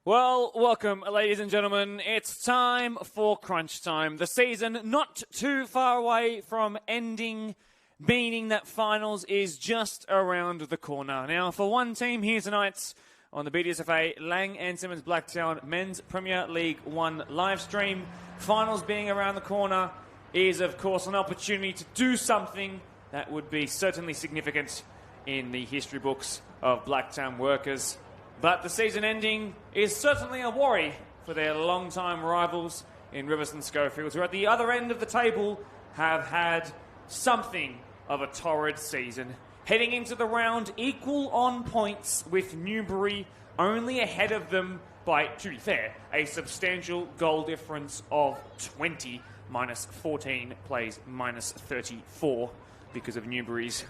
Well, welcome, ladies and gentlemen. It's time for crunch time. The season not too far away from ending, meaning that finals is just around the corner. Now, for one team here tonight on the BDSFA Laing Simmons Blacktown Men's Premier League 1 live stream, finals being around the corner is, of course, an opportunity to do something that would be certainly significant in the history books of Blacktown workers. But the season ending is certainly a worry for their long-time rivals in Riverstone Schofields, who at the other end of the table have had something of a torrid season. Heading into the round equal on points with Newbury only ahead of them by, to be fair, a substantial goal difference of 20, minus 14 plays minus 34. Because of Newbury's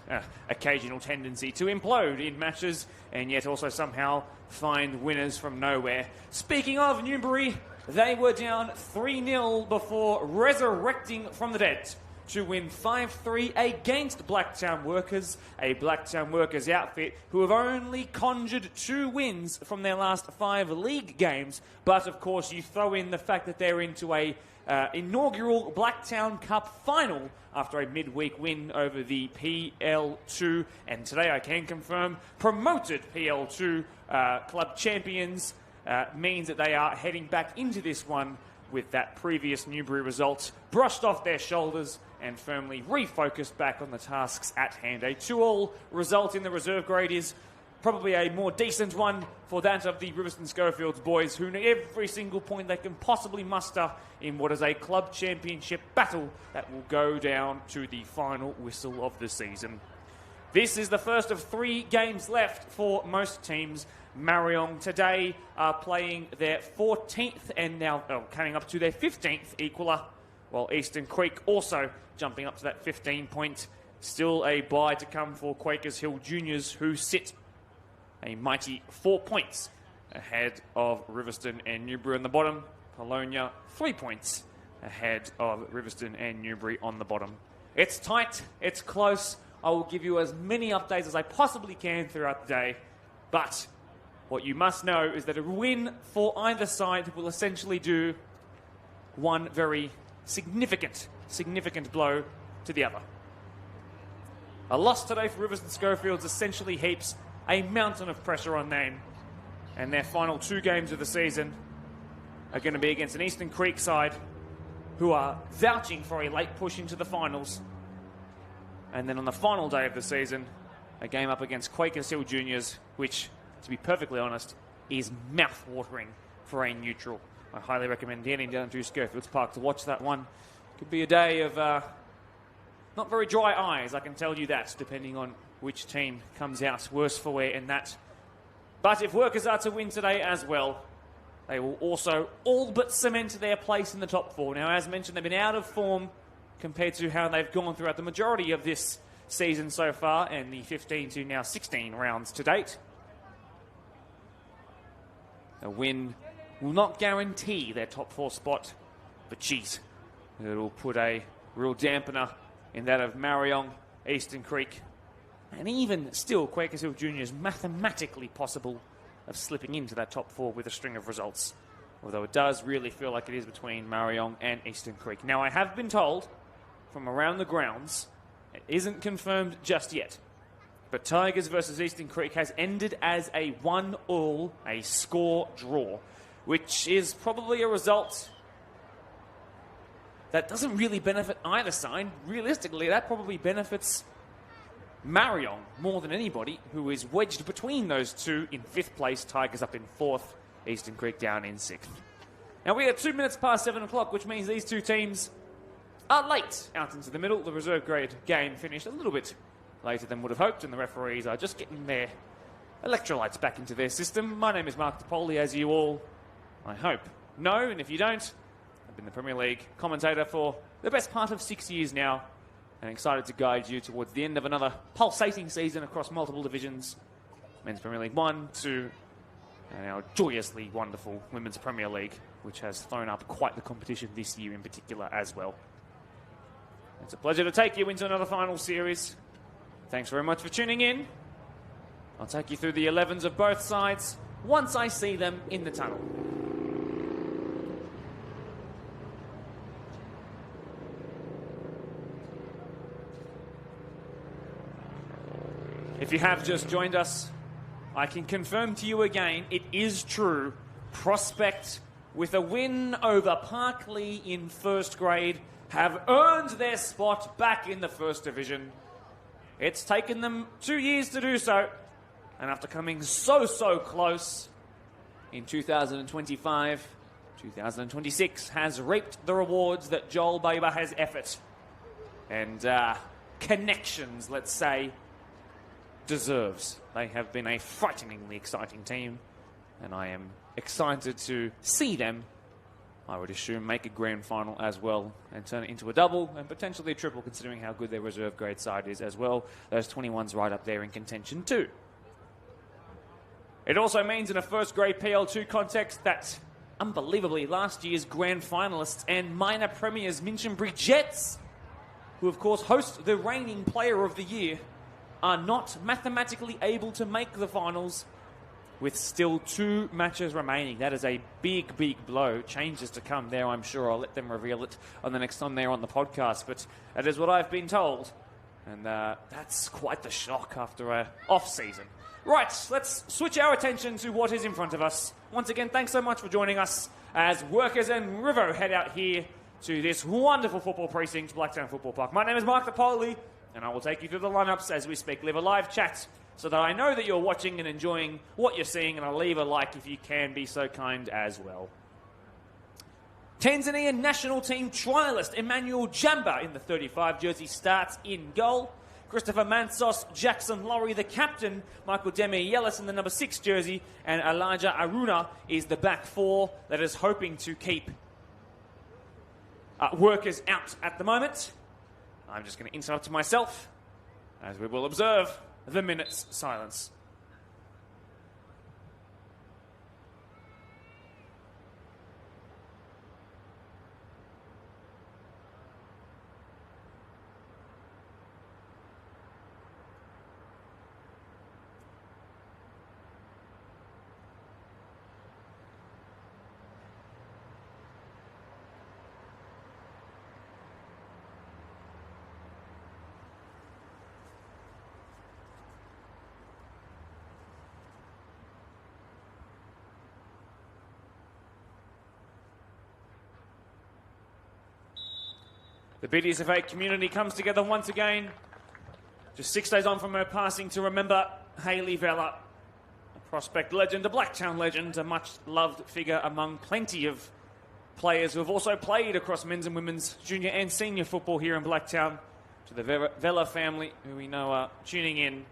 occasional tendency to implode in matches and yet also somehow find winners from nowhere. Speaking of Newbury, they were down 3-0 before resurrecting from the dead to win 5-3 against Blacktown Workers, a Blacktown Workers outfit who have only conjured 2 wins from their last 5 league games. But of course you throw in the fact that they're into a inaugural Blacktown Cup final after a midweek win over the PL2, and today I can confirm promoted PL2 club champions means that they are heading back into this one with that previous Newbury result brushed off their shoulders and firmly refocused back on the tasks at hand. A 2-2 result in the reserve grade is probably a more decent one for that of the Riverstone Schofields boys, who need every single point they can possibly muster in what is a club championship battle that will go down to the final whistle of the season. This is the first of 3 games left for most teams. Marion today are playing their 14th and now coming up to their 15th equaler, while Eastern Creek also jumping up to that 15 point. Still a bye to come for Quakers Hill Juniors, who sit a mighty 4 points ahead of Riverstone and Newbury on the bottom. Polonia 3 points ahead of Riverstone and Newbury on the bottom. It's tight, it's close. I will give you as many updates as I possibly can throughout the day. But what you must know is that a win for either side will essentially do one very significant blow to the other. A loss today for Riverstone Schofields essentially heaps a mountain of pressure on them, and their final 2 games of the season are going to be against an Eastern Creek side who are vouching for a late push into the finals, and then on the final day of the season, a game up against Quakers Hill Juniors, which, to be perfectly honest, is mouth-watering for a neutral. I highly recommend heading down to Schofields Park to watch that one. Could be a day of not very dry eyes, I can tell you that, depending on which team comes out worse for wear in that. But if Workers are to win today as well, they will also all but cement their place in the top 4. Now, as mentioned, they've been out of form compared to how they've gone throughout the majority of this season so far, and the 15 to now 16 rounds to date. A win will not guarantee their top 4 spot, but geez, it'll put a real dampener in that of Marion, Eastern Creek, and even still, Quakers Hill Junior is mathematically possible of slipping into that top 4 with a string of results. Although it does really feel like it is between Marion and Eastern Creek. Now, I have been told from around the grounds, it isn't confirmed just yet, but Tigers versus Eastern Creek has ended as a 1-1, a score draw, which is probably a result that doesn't really benefit either side. Realistically, that probably benefits Marion more than anybody, who is wedged between those two in 5th place, Tigers up in 4th, Eastern Creek down in 6th. Now we are 2 minutes past 7 o'clock, which means these 2 teams are late out into the middle. The reserve grade game finished a little bit later than would have hoped, and the referees are just getting their electrolytes back into their system. My name is Mark DePoli, as you all, I hope, know, and if you don't, I've been the Premier League commentator for the best part of 6 years now, and excited to guide you towards the end of another pulsating season across multiple divisions. Men's Premier League 1, 2, and our joyously wonderful Women's Premier League, which has thrown up quite the competition this year in particular as well. It's a pleasure to take you into another final series. Thanks very much for tuning in. I'll take you through the 11s of both sides. once I see them in the tunnel. If you have just joined us, I can confirm to you again, it is true. Prospect, with a win over Parkley in first grade, have earned their spot back in the first division. It's taken them 2 years to do so, and after coming so close in 2025, 2026 has reaped the rewards that Joel Baber has effort and connections, let's say, deserves. They have been a frighteningly exciting team, and I am excited to see them, I would assume, make a grand final as well and turn it into a double and potentially a triple, considering how good their reserve grade side is as well. Those 21s right up there in contention too. It also means in a first grade PL2 context that, unbelievably, last year's grand finalists and minor premiers Minchinbury Jets, who of course host the reigning player of the year, are not mathematically able to make the finals with still 2 matches remaining. That is a big blow. Changes to come there, I'm sure. I'll let them reveal it on the next time they're on the podcast, but that is what I've been told. And that's quite the shock after an off-season. Right, let's switch our attention to what is in front of us. Once again, thanks so much for joining us as Workers and Rivo head out here to this wonderful football precinct, Blacktown Football Park. My name is Mark Napoli, and I will take you through the lineups as we speak. Leave a live chat so that I know that you're watching and enjoying what you're seeing, and I'll leave a like if you can be so kind as well. Tanzanian national team trialist Emmanuel Jamba in the 35 jersey starts in goal. Christopher Mansos, Jackson Laurie, the captain, Michael Demi-Yellis in the number 6 jersey, and Elijah Aruna is the back 4 that is hoping to keep Workers out at the moment. I'm just going to interrupt myself as we will observe the minute's silence. The BDSFA community comes together once again, just 6 days on from her passing, to remember Hayley Vella, a Prospect legend, a Blacktown legend, a much-loved figure among plenty of players who have also played across men's and women's junior and senior football here in Blacktown. To the Vella family, who we know are tuning in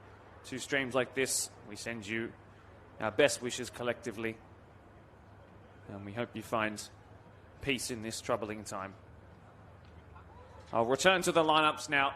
to streams like this, we send you our best wishes collectively, and we hope you find peace in this troubling time. I'll return to the lineups now.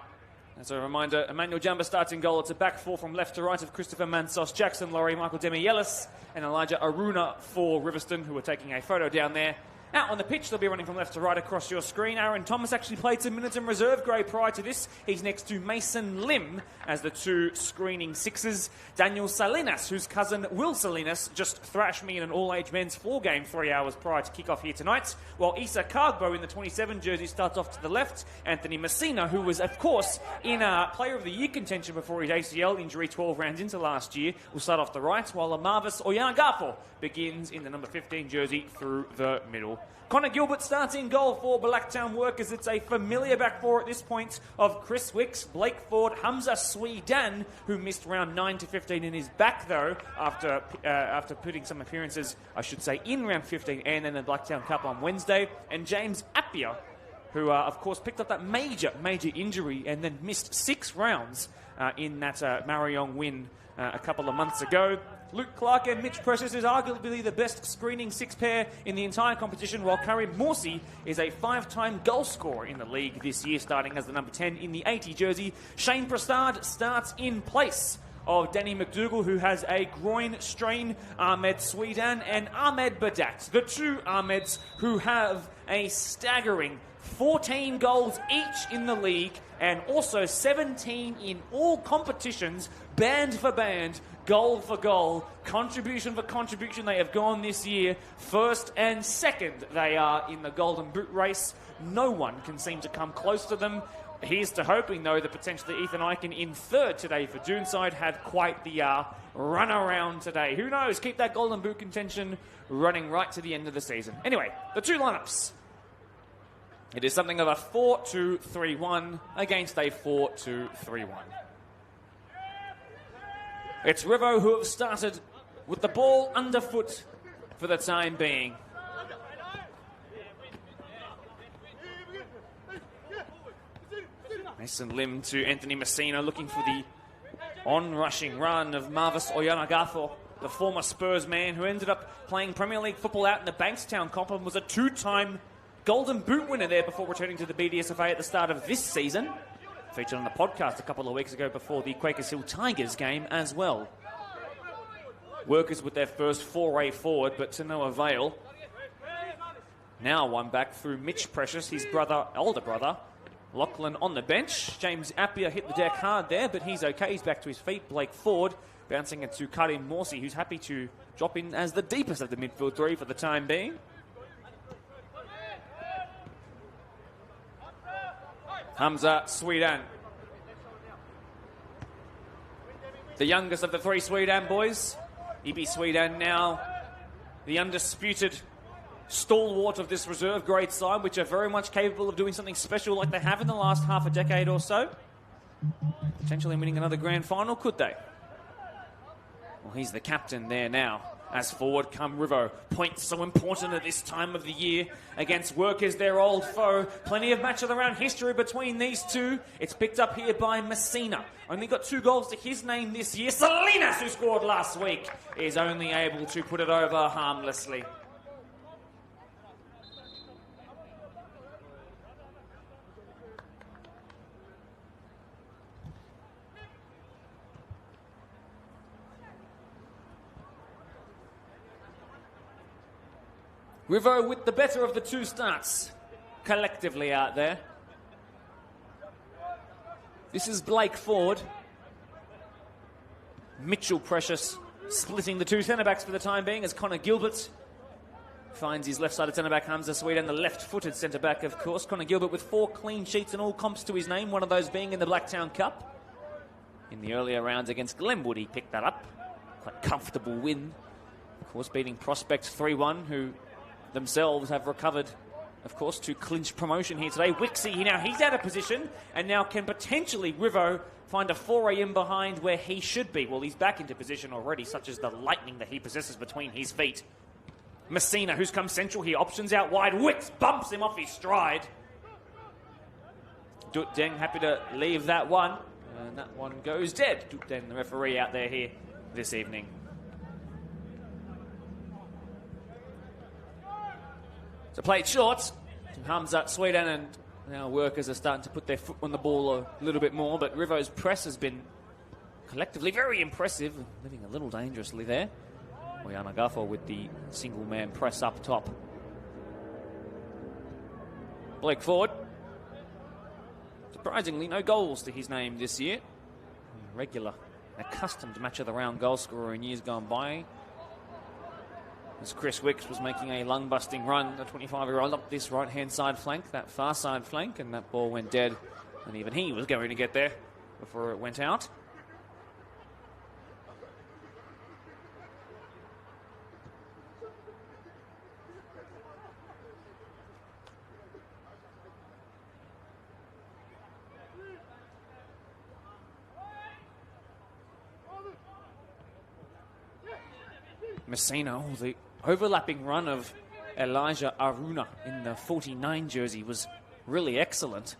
As a reminder, Emmanuel Jamba starts in goal. It's a back 4 from left to right of Christopher Mansos, Jackson Laurie, Michael Demi-Yellis, and Elijah Aruna for Riverstone, who are taking a photo down there. Out on the pitch, they'll be running from left to right across your screen. Aaron Thomas actually played some minutes in reserve grade prior to this. He's next to Mason Lim as the 2 screening 6s. Daniel Salinas, whose cousin Will Salinas just thrashed me in an all-age men's floor game 3 hours prior to kick-off here tonight. While Issa Cargbo in the 27 jersey starts off to the left. Anthony Messina, who was, of course, in Player of the Year contention before his ACL injury 12 rounds into last year, will start off the right, while Amarvis Oyangafo begins in the number 15 jersey through the middle. Connor Gilbert starts in goal for Blacktown Workers. It's a familiar back 4 at this point of Chris Wicks, Blake Ford, Hamza Sweedan, who missed round 9 to 15 in his back, though, after putting some appearances, I should say, in round 15 and then the Blacktown Cup on Wednesday. And James Appia, who, of course, picked up that major injury and then missed 6 rounds in that Marion win a couple of months ago. Luke Clark and Mitch Precious is arguably the best screening 6 pair in the entire competition, while Karim Morsi is a 5-time goal scorer in the league this year, starting as the number 10 in the 80 jersey. Shane Prasad starts in place of Danny McDougall, who has a groin strain, Ahmed Sweetan, and Ahmed Badat. The two Ahmeds who have a staggering 14 goals each in the league and also 17 in all competitions, band for band, goal for goal, contribution for contribution. They have gone this year. First and second they are in the Golden Boot race. No one can seem to come close to them. Here's to hoping, though, that potentially Ethan Eichen in third today for Doonside had quite the run around today. Who knows? Keep that Golden Boot contention running right to the end of the season. Anyway, the two lineups. It is something of a 4-2-3-1 against a 4-2-3-1. It's Rivo who have started with the ball underfoot for the time being. Mason Lim to Anthony Messina, looking for the on-rushing run of Marvis Oyanagathor, the former Spurs man who ended up playing Premier League football out in the Bankstown comp and was a two-time Golden Boot winner there before returning to the BDSFA at the start of this season. Featured on the podcast a couple of weeks ago before the Quakers Hill Tigers game as well. Workers with their first foray forward, but to no avail. Now one back through Mitch Precious, his older brother, Lachlan on the bench. James Appiah hit the deck hard there, but he's okay. He's back to his feet. Blake Ford bouncing it to Karim Morsi, who's happy to drop in as the deepest of the midfield three for the time being. Hamza Sweetan. The youngest of the three Sweetan boys. Ibi Sweetan now the undisputed stalwart of this reserve grade side, which are very much capable of doing something special like they have in the last half a decade or so. Potentially winning another grand final, could they? Well, he's the captain there now. As forward come Rivo. Points so important at this time of the year against Workers, their old foe. Plenty of match of the round history between these two. It's picked up here by Messina. Only got 2 goals to his name this year. Salinas, who scored last week, is only able to put it over harmlessly. Rivo with the better of the two starts collectively out there. This is Blake Ford. Mitchell Precious splitting the two centre-backs for the time being as Connor Gilbert finds his left-sided centre-back Hamza Sweetan, the left-footed centre-back, of course. Connor Gilbert with 4 clean sheets and all comps to his name, one of those being in the Blacktown Cup. In the earlier rounds against Glenwood, he picked that up. Quite comfortable win. Of course, beating Prospect 3-1, who themselves have recovered, of course, to clinch promotion here today. Wixie, now he's out of position, and now can potentially Rivo find a foray in behind where he should be. Well, he's back into position already, such as the lightning that he possesses between his feet. Messina, who's come central here, options out wide. Wicks bumps him off his stride. Dut Deng happy to leave that one, and that one goes dead. Dut Deng, the referee, out there here this evening. So played short to Hamza Sweetan, and now Workers are starting to put their foot on the ball a little bit more, but Rivo's press has been collectively very impressive, living a little dangerously there. Oyanagathor with the single-man press up top. Blake Ford. Surprisingly, no goals to his name this year. Regular, accustomed match of the round goal scorer in years gone by. As Chris Wicks was making a lung-busting run, the 25-year-old up this right-hand side flank, that far side flank, and that ball went dead. And even he was going to get there before it went out. Messina, the overlapping run of Elijah Aruna in the 49 jersey was really excellent,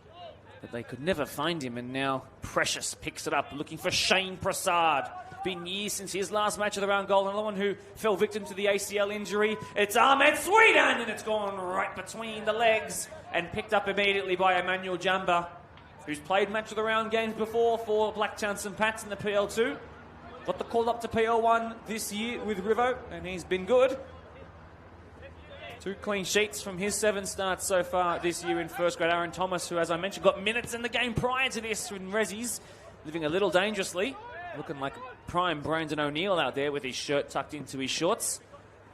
but they could never find him, and now Precious picks it up, looking for Shane Prasad. Been years since his last match of the round goal. Another one who fell victim to the ACL injury. It's Ahmed Sweetan, and it's gone right between the legs and picked up immediately by Emmanuel Jamba, who's played match of the round games before for Blacktown St Pat's in the PL2. got the call up to PL1 this year with Rivo, and he's been good. 2 clean sheets from his 7 starts so far this year in first grade. Aaron Thomas, who, as I mentioned, got minutes in the game prior to this in Rezzies, living a little dangerously, looking like prime Brandon O'Neill out there with his shirt tucked into his shorts.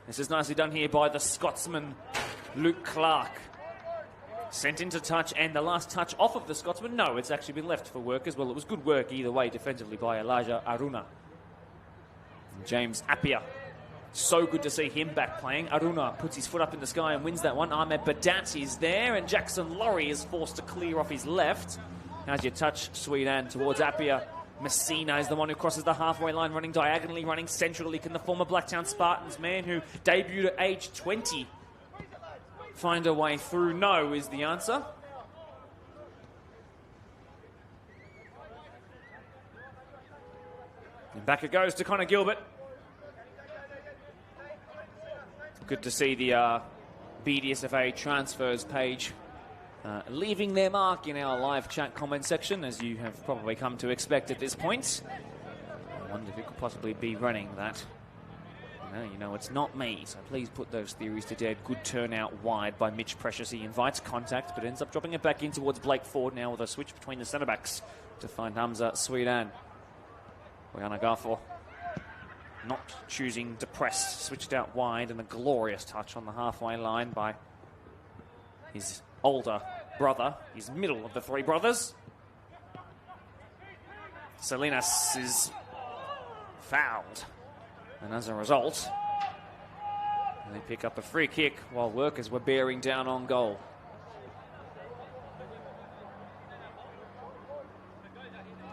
This is nicely done here by the Scotsman, Luke Clark. Sent into touch, and the last touch off of the Scotsman. No, it's actually been left for Workers. Well, it was good work either way defensively by Elijah Aruna. And James Appiah. So good to see him back playing. Aruna puts his foot up in the sky and wins that one. Ahmed Badat is there, and Jackson Laurie is forced to clear off his left. As you touch Sweden towards Appiah, Messina is the one who crosses the halfway line, running diagonally, running centrally. Can the former Blacktown Spartans man who debuted at age 20 find a way through? No is the answer. And back it goes to Connor Gilbert. Good to see the BDSFA transfers page leaving their mark in our live chat comment section, as you have probably come to expect at this point. I wonder if it could possibly be running that. No, you know it's not me, so please put those theories to dead. Good turnout wide by Mitch Precious. He invites contact, but ends up dropping it back in towards Blake Ford now with a switch between the centre-backs to find Hamza Sweden. Boyana Garfor not choosing to press, switched out wide, and a glorious touch on the halfway line by his older brother, his middle of the 3 brothers. Salinas is fouled, and as a result, they pick up a free kick while Workers were bearing down on goal.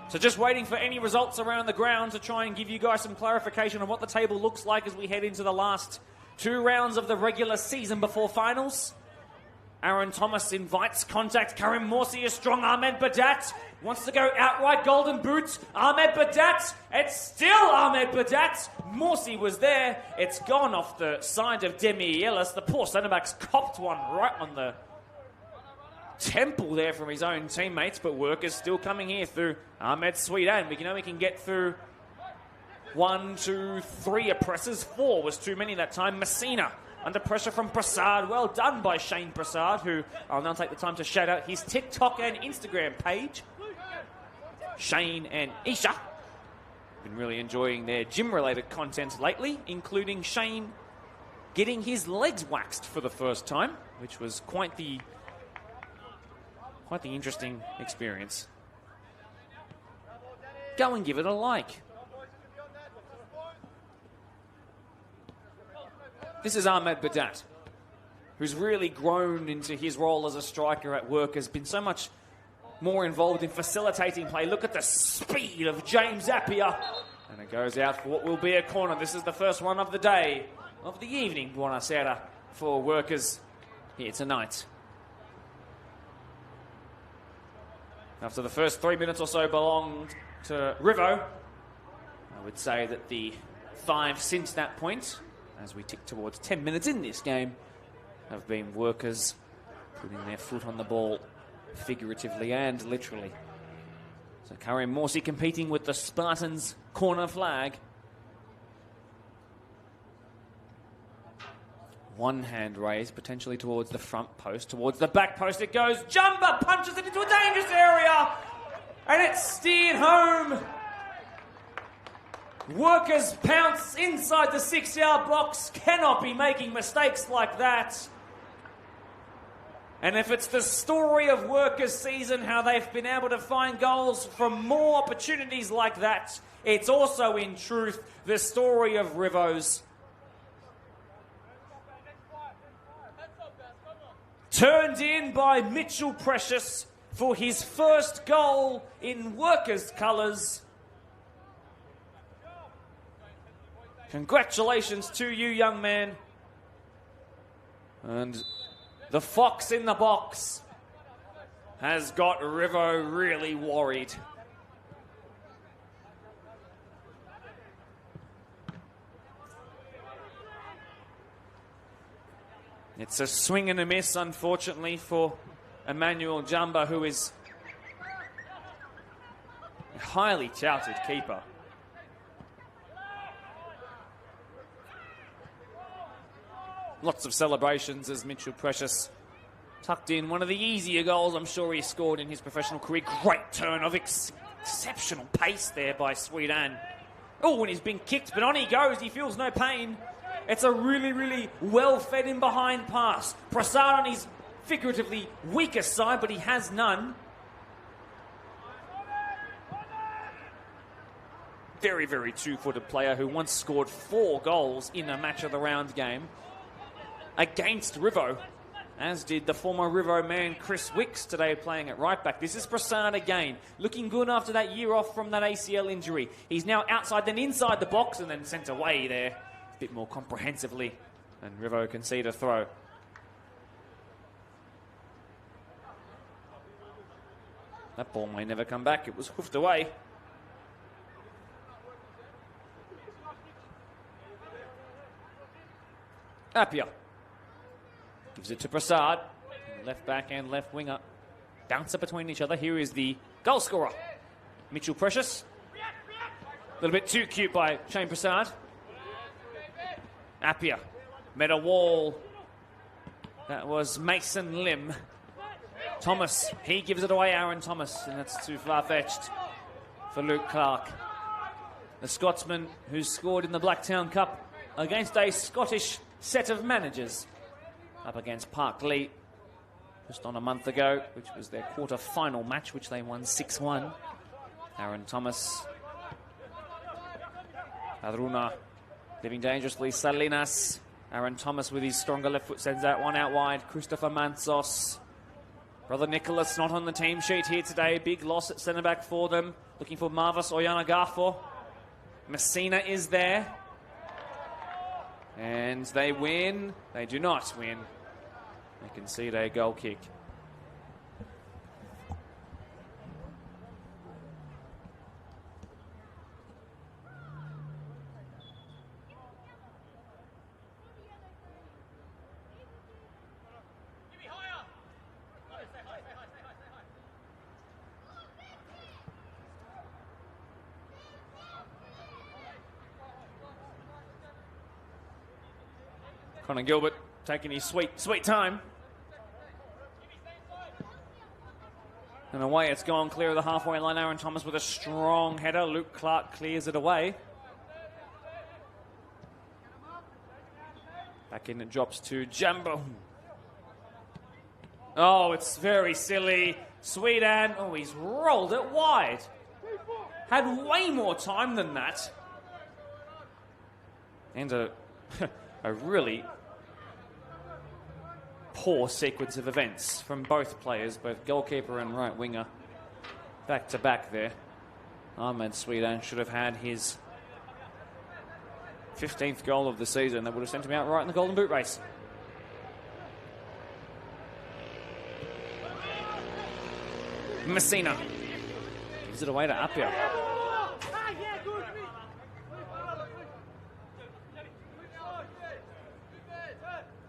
So just waiting for any results around the ground to try and give you guys some clarification on what the table looks like as we head into the last 2 rounds of the regular season before finals. Aaron Thomas invites contact. Karim Morsi is strong. Ahmed Badat wants to go outright golden boot. Ahmed Badat. It's still Ahmed Badat. Morsi was there. It's gone off the side of Demi Ellis. The poor centre-back's copped one right on the temple there from his own teammates, but Workers still coming here through Ahmed Sweden. We know we can get through 1, 2, 3 oppressors. 4 was too many that time. Messina under pressure from Prasad. Well done by Shane Prasad, who I'll now take the time to shout out his TikTok and Instagram page. Shane and Isha. Been really enjoying their gym-related content lately, including Shane getting his legs waxed for the first time, which was quite the interesting experience. Go and give it a like. This is Ahmed Badat, who's really grown into his role as a striker at Workers, been so much more involved in facilitating play. Look at the speed of James Appiah. And it goes out for what will be a corner. This is the first one of the day, of the evening, buonasera, for Workers here tonight. After the first 3 minutes or so belonged to Rivo, I would say that the 5 since that point, as we tick towards 10 minutes in this game, have been Workers putting their foot on the ball figuratively and literally. So Karim Morsi competing with the Spartans corner flag. One hand raised, potentially towards the front post, towards the back post it goes. Jumper punches it into a dangerous area, and it's steered home. Workers pounce inside the 6-yard box. Cannot be making mistakes like that. And if it's the story of Workers' season, how they've been able to find goals from more opportunities like that, it's also in truth the story of Rivo's. Turned in by Mitchell Precious for his first goal in Workers' colours. Congratulations to you, young man. And the fox in the box has got Rivo really worried. It's a swing and a miss, unfortunately, for Emmanuel Jumba, who is a highly touted keeper. Lots of celebrations as Mitchell Precious tucked in one of the easier goals I'm sure he scored in his professional career. Great turn of exceptional pace there by Sweet Anne. Oh, and he's been kicked, but on he goes. He feels no pain. It's a really, really well-fed in behind pass. Prasad on his figuratively weaker side, but he has none. Very, very two-footed player who once scored 4 goals in a match of the round game against Rivo, as did the former Rivo man Chris Wicks today playing at right back. This is Prasad again, looking good after that year off from that ACL injury. He's now outside, then inside the box, and then sent away there a bit more comprehensively, and Rivo concede a throw. That ball may never come back. It was hoofed away. Appiah gives it to Prasad, left back and left winger. Bouncer between each other. Here is the goal scorer, Mitchell Precious. A little bit too cute by Shane Prasad. Appiah met a wall. That was Mason Lim. Thomas, he gives it away, Aaron Thomas, and that's too far-fetched for Luke Clark. The Scotsman who scored in the Blacktown Cup against a Scottish set of managers up against Park Lee just on a month ago, which was their quarter-final match, which they won 6-1. Aaron Thomas. Aruna living dangerously. Salinas. Aaron Thomas with his stronger left foot sends that one out wide. Christopher Mansos. Brother Nicholas not on the team sheet here today. Big loss at centre-back for them. Looking for Marvis Oyanagafo. Messina is there. And they win. They do not win. They concede a goal kick. Connor Gilbert taking his sweet time. And away it's gone clear of the halfway line. Aaron Thomas with a strong header. Luke Clark clears it away. Back in it drops to Jumbo. Oh, it's very silly. Sweet Anne. Oh, he's rolled it wide. Had way more time than that. And a really poor sequence of events from both players, both goalkeeper and right winger. Back to back there. Ahmed Sweet Anne should have had his 15th goal of the season. That would have sent him out right in the Golden Boot race. Messina gives it away to Appiah.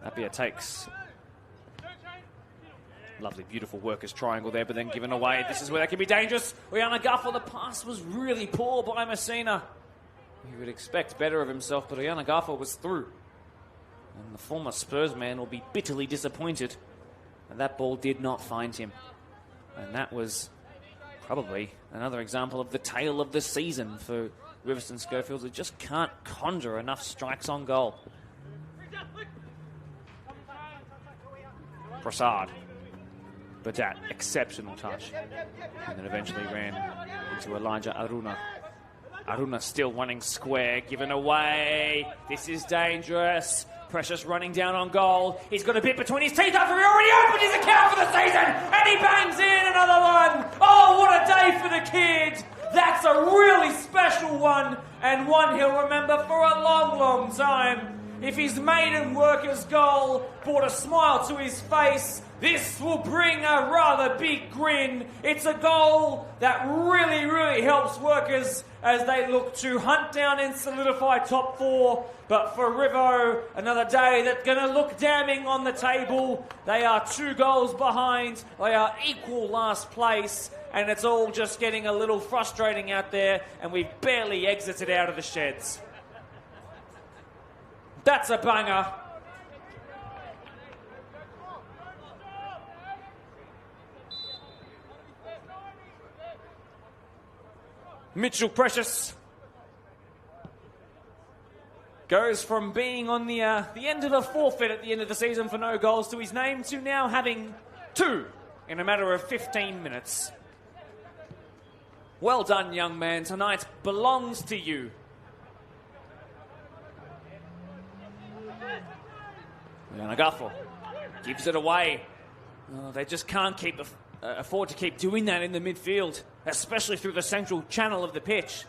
Appiah takes. Lovely, beautiful workers triangle there, but then given away. This is where that can be dangerous. Oyanagafo, the pass was really poor by Messina. He would expect better of himself, but Oyanagafo was through. And the former Spurs man will be bitterly disappointed. And that ball did not find him. And that was probably another example of the tale of the season for Riverstone Schofields. They just can't conjure enough strikes on goal. Prasad. But that exceptional touch. And then eventually ran into Elijah Aruna. Aruna still running square, given away. This is dangerous. Precious running down on goal. He's got a bit between his teeth after he already opened his account for the season. And he bangs in another one. Oh, what a day for the kid. That's a really special one. And one he'll remember for a long, long time. If his maiden worker's goal brought a smile to his face, this will bring a rather big grin. It's a goal that really, really helps workers as they look to hunt down and solidify top 4. But for Rivo, another day that's going to look damning on the table. They are 2 goals behind. They are equal last place. And it's all just getting a little frustrating out there. And we've barely exited out of the sheds. That's a banger. Mitchell Precious goes from being on the end of a forfeit at the end of the season for no goals to his name to now having 2 in a matter of 15 minutes. Well done, young man. Tonight belongs to you. Yanagaffel gives it away. Oh, they just can't afford to keep doing that in the midfield, especially through the central channel of the pitch.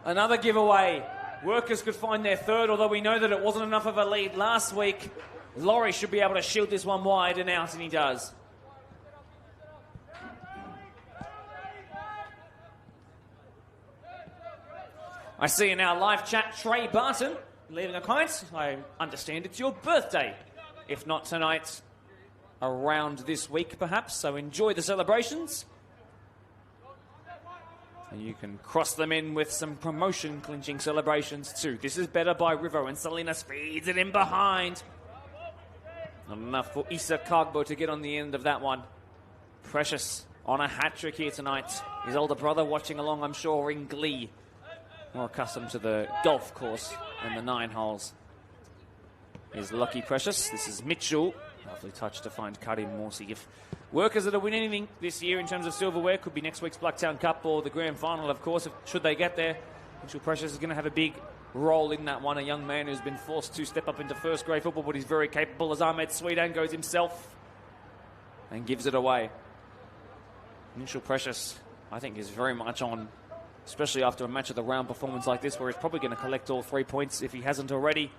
Another giveaway. Workers could find their third, although we know that it wasn't enough of a lead last week. Laurie should be able to shield this one wide and out, and he does. I see in our live chat, Trey Barton leaving a comment. I understand it's your birthday. If not tonight, around this week perhaps. So enjoy the celebrations. And you can cross them in with some promotion clinching celebrations too. This is better by River, and Salinas feeds it in behind. Not enough for Issa Kagbo to get on the end of that one. Precious on a hat-trick here tonight. His older brother watching along, I'm sure, in glee. More accustomed to the golf course and the 9 holes. Here's Lucky Precious. This is Mitchell. Lovely touch to find Karim Morsi. If Workers that win anything this year in terms of silverware, could be next week's Blacktown Cup or the grand final, of course, should they get there. Mitchell Precious is going to have a big role in that one. A young man who's been forced to step up into first grade football, but he's very capable as Ahmed Sweetan goes himself and gives it away. Mitchell Precious, I think, is very much on, especially after a match of the round performance like this, where he's probably going to collect all 3 points if he hasn't already.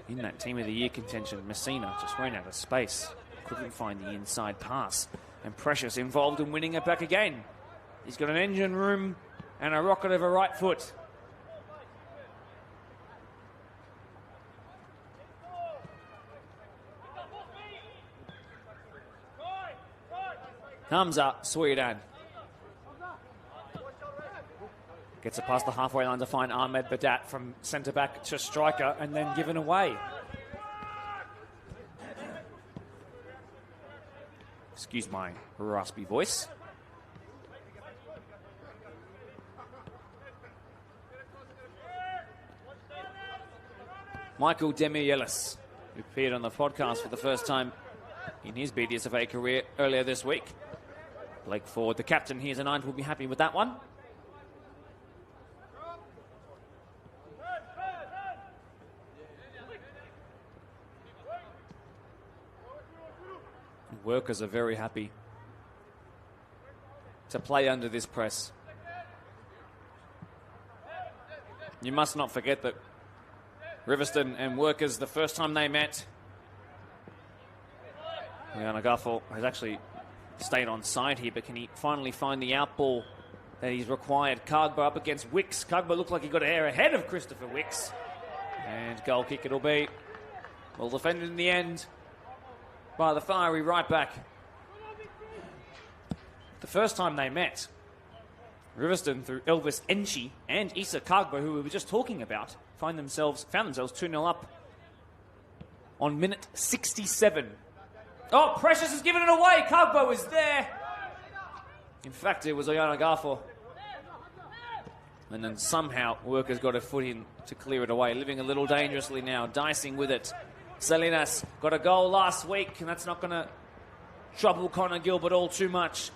In that Team of the Year contention, Messina just ran out of space. Couldn't find the inside pass. And Precious involved in winning it back again. He's got an engine room and a rocket of a right foot. Hamza Sweetan gets it past the halfway line to find Ahmed Badat from centre-back to striker and then given away. Excuse my raspy voice. Michael Demielis, who appeared on the podcast for the first time in his BDSFA career earlier this week. Blake Ford, the captain here tonight, will be happy with that one. Workers are very happy to play under this press. You must not forget that Riverstone and Workers, the first time they met, Yanagaffel has actually stayed on side here, but can he finally find the outball that he's required? Kagbo up against Wicks. Kagbo looked like he got a hair ahead of Christopher Wicks. And goal kick it'll be. Well defended in the end by the fiery right back. The first time they met, Riverstone, through Elvis Enchi and Issa Kagbo, who we were just talking about, found themselves 2-0 up on minute 67. Oh, Precious has given it away. Kagbo is there. In fact, it was Yanagaffel. And then somehow Workers got a foot in to clear it away, living a little dangerously now, dicing with it. Salinas got a goal last week, and that's not going to trouble Connor Gilbert all too much.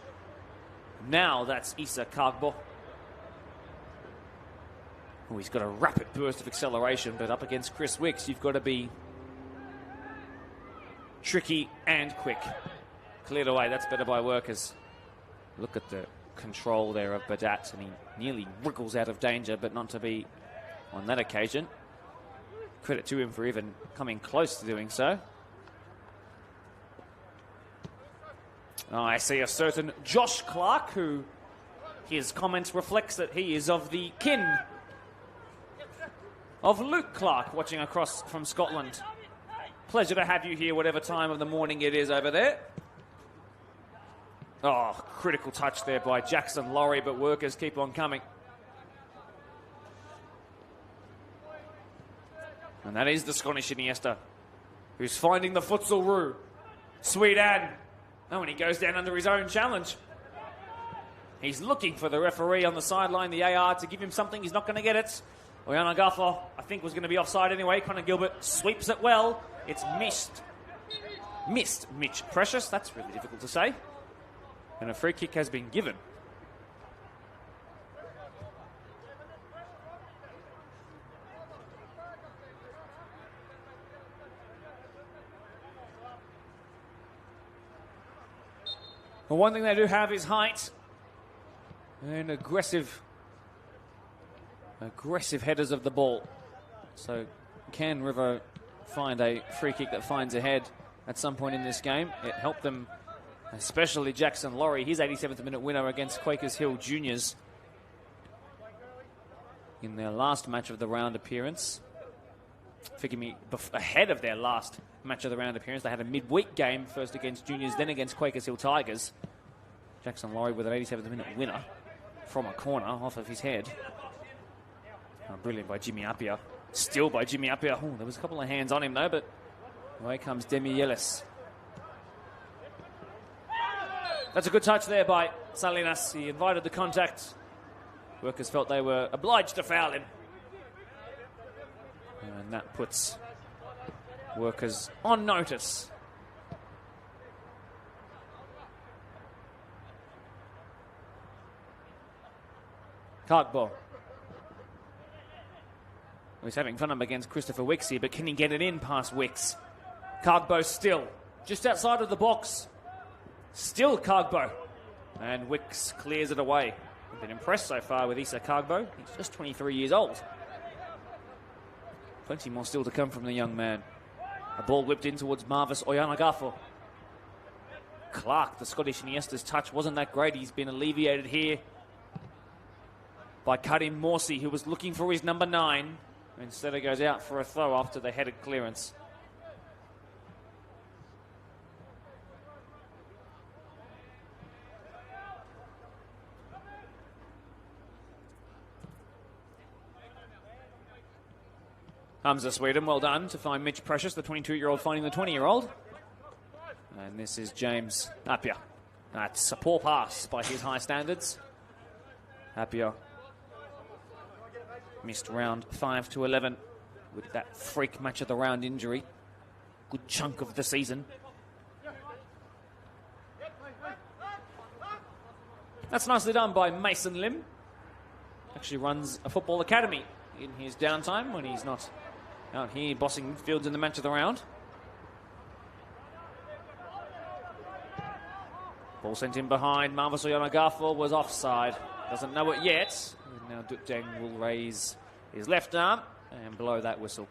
Now that's Issa Kagbo. Oh, he's got a rapid burst of acceleration, but up against Chris Wicks, you've got to be tricky and quick. Cleared away. That's better by Workers. Look at the control there of Badat, and he nearly wriggles out of danger, but not to be on that occasion. Credit to him for even coming close to doing so. Oh, I see a certain Josh Clark, who his comments reflects that he is of the kin of Luke Clark, watching across from Scotland. Pleasure to have you here, whatever time of the morning it is over there. Oh, critical touch there by Jackson Laurie, but Workers keep on coming. And that is the Scottish Iniesta, who's finding the futsal roo. Sweetan. Oh, and he goes down under his own challenge. He's looking for the referee on the sideline, the AR, to give him something. He's not going to get it. Oyana Gafo, I think, was going to be offside anyway. Connor Gilbert sweeps it well. It's missed. Missed Mitch Precious. That's really difficult to say. And a free kick has been given. Well, one thing they do have is height and aggressive headers of the ball. So can River find a free kick that finds a head at some point in this game? It helped them, especially Jackson Laurie, his 87th minute winner against Quakers Hill Juniors in their last match of the round appearance. Forgive me, ahead of their last match of the round appearance, they had a midweek game, first against Juniors, then against Quakers Hill Tigers. Jackson Laurie with an 87th minute winner from a corner off of his head. Oh, brilliant by Jimmy Appiah. Still by Jimmy Appiah. There was a couple of hands on him though, but away comes Demi Yellis. That's a good touch there by Salinas. He invited the contact. Workers felt they were obliged to foul him. And that puts Workers on notice. Karkbo. He's having fun up against Christopher Wicks here, but can he get it in past Wicks? Karkbo still just outside of the box. Still Karkbo. And Wicks clears it away. I've been impressed so far with Issa Karkbo. He's just 23 years old. Plenty more still to come from the young man. A ball whipped in towards Marvis Oyanagafo. Clark, the Scottish Iniesta's touch wasn't that great. He's been alleviated here by Karim Morsi, who was looking for his number 9. Instead, it goes out for a throw after the headed clearance. Hamza Sweden, well done to find Mitch Precious, the 22-year-old finding the 20-year-old. And this is James Appiah. That's a poor pass by his high standards. Appiah missed round 5 to 11 with that freak match of the round injury. Good chunk of the season. That's nicely done by Mason Lim. Actually runs a football academy in his downtime when he's not out here bossing midfields in the match of the round. Ball sent in behind. Marvis Oyanagafo was offside. Doesn't know it yet. And now Duk Deng will raise his left arm and blow that whistle.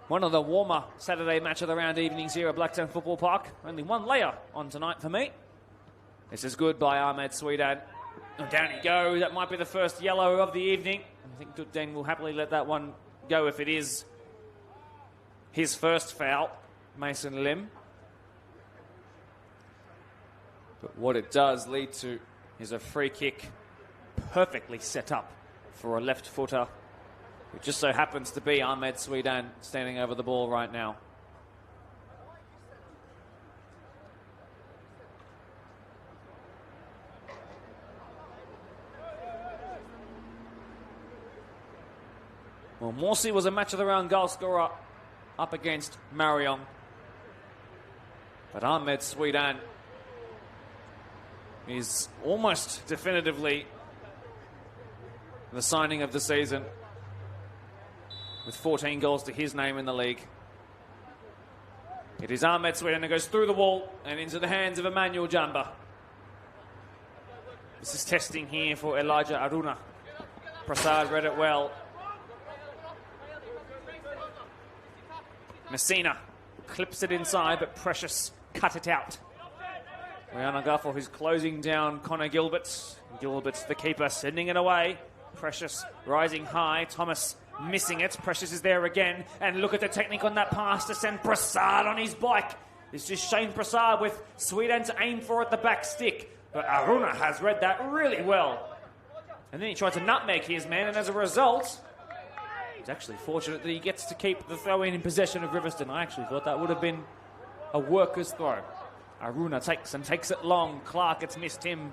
One of the warmer Saturday match of the round evenings here at Blacktown Football Park. Only one layer on tonight for me. This is good by Ahmed Sweedan. Oh, down he goes. That might be the first yellow of the evening. I think Duk Deng will happily let that one go if it is his first foul. Mason Lim. But what it does lead to is a free kick perfectly set up for a left footer. It just so happens to be Ahmed Sweedan standing over the ball right now. Well, Morsi was a match of the round goal scorer up against Marion. But Ahmed Sweedan is almost definitively the signing of the season, with 14 goals to his name in the league. It is Ahmed Sweedan who goes through the wall and into the hands of Emmanuel Jamba. This is testing here for Elijah Aruna. Prasad read it well. Messina clips it inside, but Precious cut it out. Rihanna Guffel, who's closing down Connor Gilbert. Gilbert's the keeper, sending it away. Precious rising high. Thomas missing it. Precious is there again. And look at the technique on that pass to send Prasad on his bike. It's just Shane Prasad with Sweedan to aim for at the back stick. But Aruna has read that really well. And then he tried to nutmeg his man, and as a result, he's actually fortunate that he gets to keep the throw in possession of Riverstone. I actually thought that would have been a worker's throw. Aruna takes it long. Clark, it's missed him.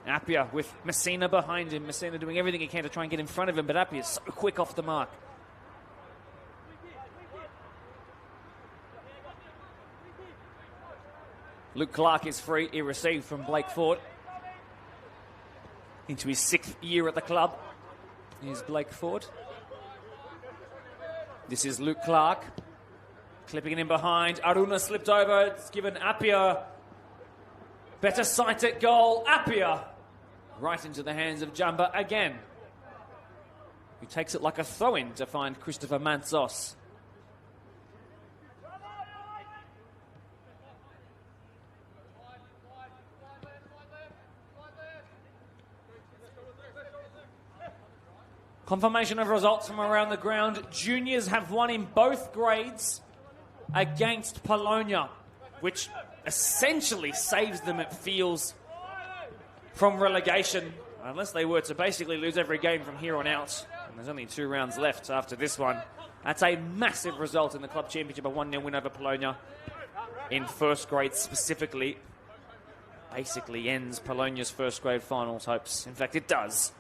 Appiah with Messina behind him. Messina doing everything he can to try and get in front of him, but Appiah's so quick off the mark. Luke Clark is free. He received from Blake Ford. Into his 6th year at the club. Here's Blake Ford. This is Luke Clark. Clipping it in behind. Aruna slipped over. It's given Appiah better sight at goal. Appiah right into the hands of Jumba again. He takes it like a throw-in to find Christopher Mantzos. Confirmation of results from around the ground. Juniors have won in both grades against Polonia, which essentially saves them, it feels, from relegation, unless they were to basically lose every game from here on out. And there's only 2 rounds left after this one. That's a massive result in the club championship, a 1-0 win over Polonia in first grade specifically. Basically ends Polonia's first grade finals hopes. In fact, it does.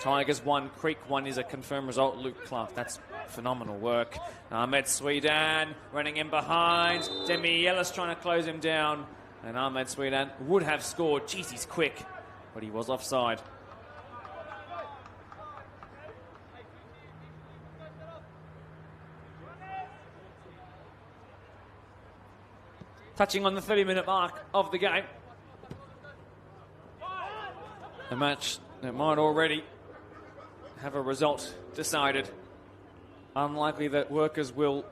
Tigers 1, Creek 1 is a confirmed result. Luke Clark, that's phenomenal work. Ahmed Swedan running in behind. Demi Ellis trying to close him down. And Ahmed Swedan would have scored. Jeez, he's quick. But he was offside. Touching on the 30-minute mark of the game. A match that might already have a result decided. Unlikely that Workers will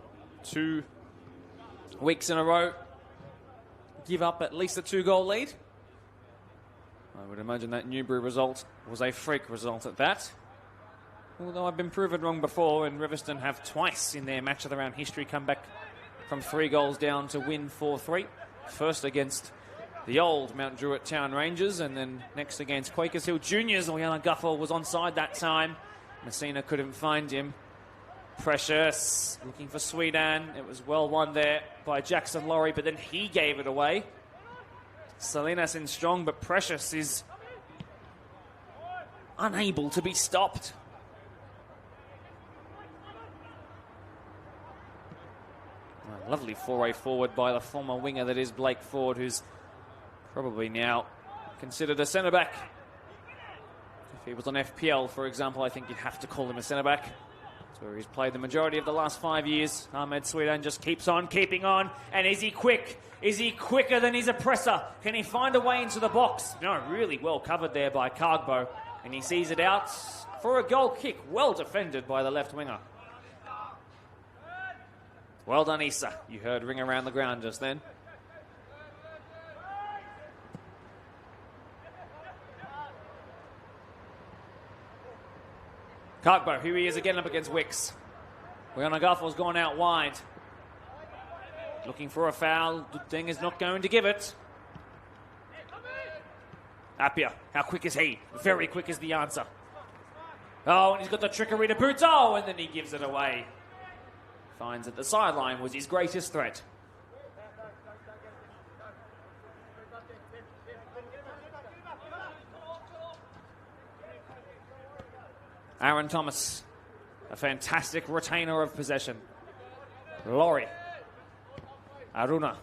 2 weeks in a row give up at least a 2-goal lead. I would imagine that Newbury result was a freak result at that. Although I've been proven wrong before, and Riverstone have twice in their match of the round history come back from 3 goals down to win 4-3. First against the old Mount Druitt Town Rangers, and then next against Quakers Hill Juniors. Liana Guffel was onside that time. Messina couldn't find him. Precious looking for Swedan. It was well won there by Jackson Laurie, but then he gave it away. Salinas in strong, but Precious is unable to be stopped. A lovely foray forward by the former winger that is Blake Ford, who's probably now considered a centre-back. If he was on FPL, for example, I think you'd have to call him a centre-back. That's where he's played the majority of the last 5 years. Ahmed Swedan just keeps on keeping on. And is he quick? Is he quicker than his oppressor? Can he find a way into the box? No, really well covered there by Cargbo. And he sees it out for a goal kick. Well defended by the left winger. Well done, Issa. You heard ring around the ground just then. Cargbo, here he is again up against Wicks. Liana Guffel's gone out wide. Looking for a foul. Dudeng is not going to give it. Appiah, how quick is he? Very quick is the answer. Oh, and he's got the trickery to boot. Oh, and then he gives it away. Finds that the sideline was his greatest threat. Aaron Thomas, a fantastic retainer of possession. Laurie. Aruna,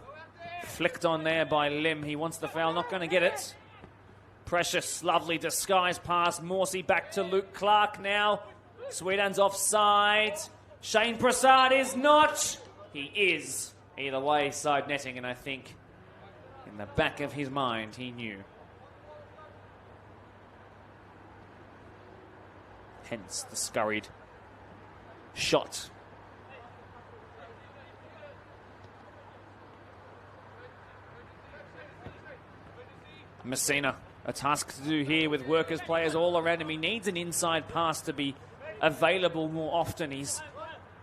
flicked on there by Lim. He wants the foul, not going to get it. Precious, lovely disguise pass. Morsey back to Luke Clark now. Swedan's offside. Shane Prasad is not. He is. Either way, side netting, and I think in the back of his mind, he knew. Hence the scurried shot. Messina, a task to do here with Workers players all around him. He needs an inside pass to be available more often. He's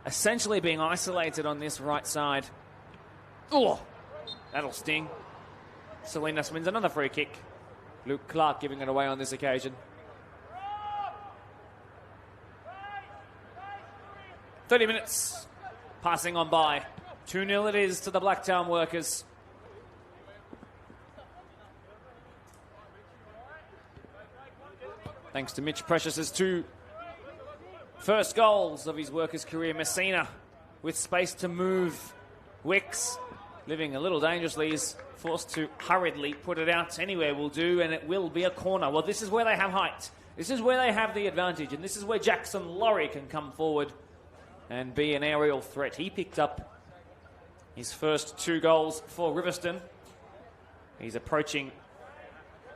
essentially being isolated on this right side. Oh, that'll sting. Salinas wins another free kick. Luke Clark giving it away on this occasion. 30 minutes passing on by. 2-0 it is to the Blacktown workers. Thanks to Mitch Precious's 2 first goals of his workers' career. Messina with space to move. Wicks living a little dangerously is forced to hurriedly put it out. Anywhere will do, and it will be a corner. Well, this is where they have height. This is where they have the advantage, and this is where Jackson Laurie can come forward and be an aerial threat. He picked up his first 2 goals for Riverstone. He's approaching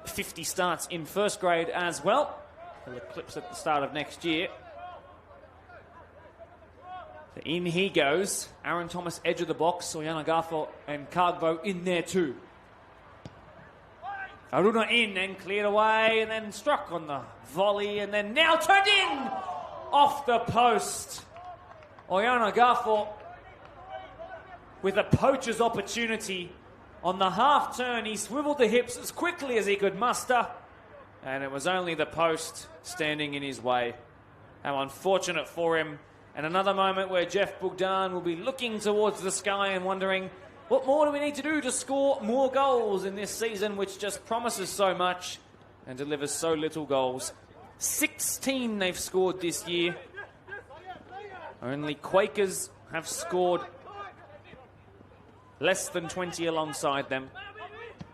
50 starts in first grade as well. He'll eclipse at the start of next year. So in he goes. Aaron Thomas, edge of the box. Soyana Garfo and Cargbo in there too. Aruna in and cleared away and then struck on the volley and then now turned in off the post. Oyana Garfo with a poacher's opportunity on the half turn. He swiveled the hips as quickly as he could muster, and it was only the post standing in his way. How unfortunate for him. And another moment where Jeff Bogdan will be looking towards the sky and wondering, what more do we need to do to score more goals in this season, which just promises so much and delivers so little goals. 16 they've scored this year. Only Quakers have scored less than 20 alongside them.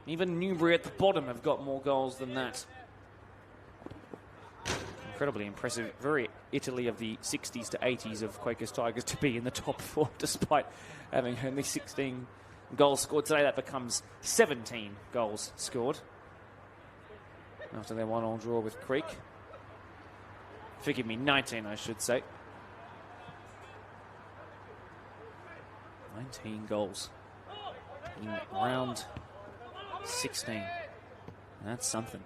Even Newbury at the bottom have got more goals than that. Incredibly impressive. Very Italy of the 60s to 80s of Quakers Tigers to be in the top 4 despite having only 16 goals scored. Today that becomes 17 goals scored after their 1-1 draw with Creek. Forgive me, 19 I should say. 19 goals in round 16. That's something.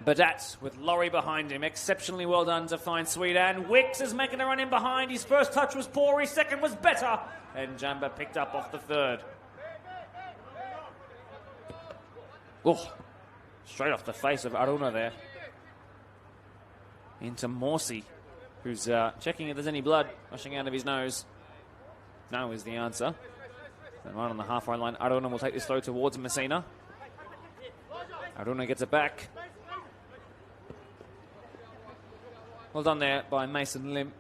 Badat with Laurie behind him. Exceptionally well done to find Sweetan. Wicks is making a run in behind. His first touch was poor. His second was better. And Jamba picked up off the third. Oh, straight off the face of Aruna there. Into Morsi, who's checking if there's any blood rushing out of his nose. No is the answer. Then right on the halfway line, Aruna will take this throw towards Messina. Aruna gets it back. Well done there by Mason Lim.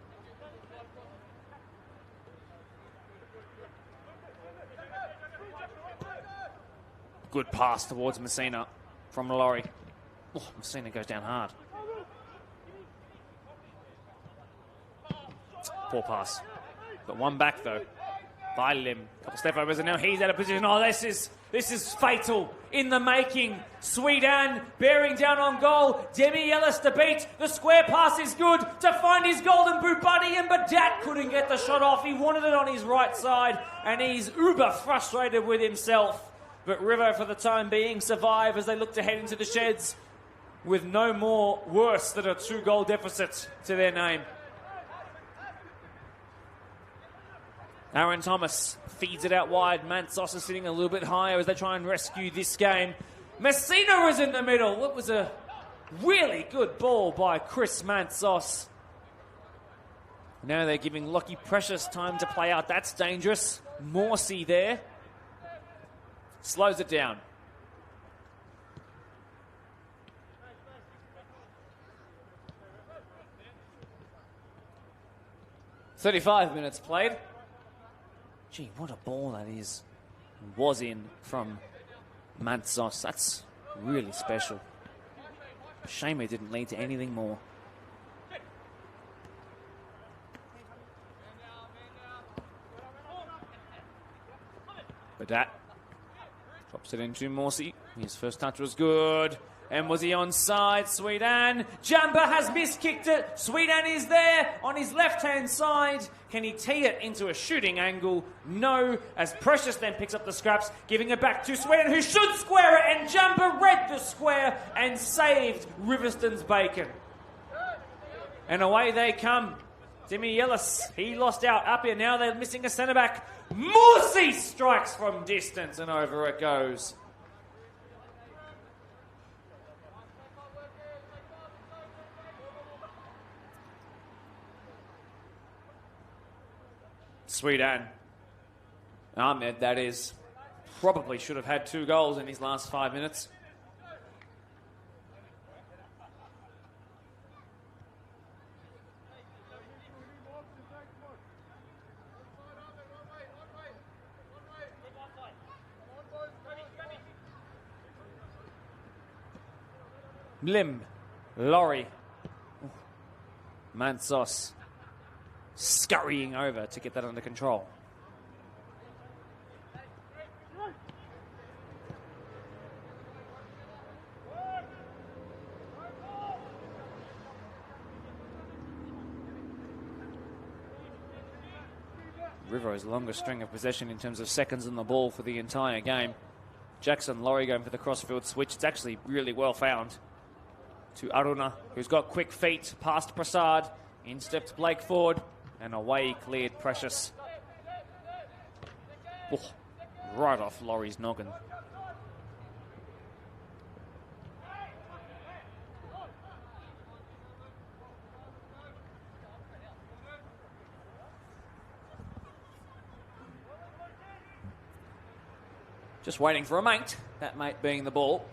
Good pass towards Messina from Laurie. Oh, Messina goes down hard. Poor pass. But one back though by Lim. Couple step overs and now he's out of position. Oh, this is fatal in the making. Sweetan bearing down on goal. Demi Ellis to beat. The square pass is good to find his golden boot buddy, and Badat couldn't get the shot off. He wanted it on his right side and he's uber frustrated with himself. But River, for the time being, survive as they look to head into the sheds with no more worse than a 2-goal deficit to their name. Aaron Thomas feeds it out wide. Mantsos is sitting a little bit higher as they try and rescue this game. Messina is in the middle. It was a really good ball by Chris Mantsos. Now they're giving Lockie Precious time to play out. That's dangerous. Morsi there. Slows it down. "35 minutes played." Gee, what a ball that is. Was in from Mantsos. That's really special. Shame it didn't lead to anything more. Badat drops it into Morsi. His first touch was good. And was he onside? Sweetan. Jamba has miskicked it. Sweetan is there on his left-hand side. Can he tee it into a shooting angle? No, as Precious then picks up the scraps, giving it back to Sweetan, who should square it, and Jamba read the square and saved Riverstone's bacon. And away they come. Demi Ellis, he lost out up here. Now they're missing a centre-back. Morsi strikes from distance, and over it goes. Sweet Anne. Ahmed, that is. Probably should have had 2 goals in his last 5 minutes. Lim, Laurie, Mansos scurrying over to get that under control. River's longest string of possession in terms of seconds on the ball for the entire game. Jackson, Laurie going for the crossfield switch. It's actually really well found. To Aruna, who's got quick feet, past Prasad, in steps Blake Ford, and away cleared Precious. Oh, right off Laurie's noggin. Just waiting for a mate, that mate being the ball.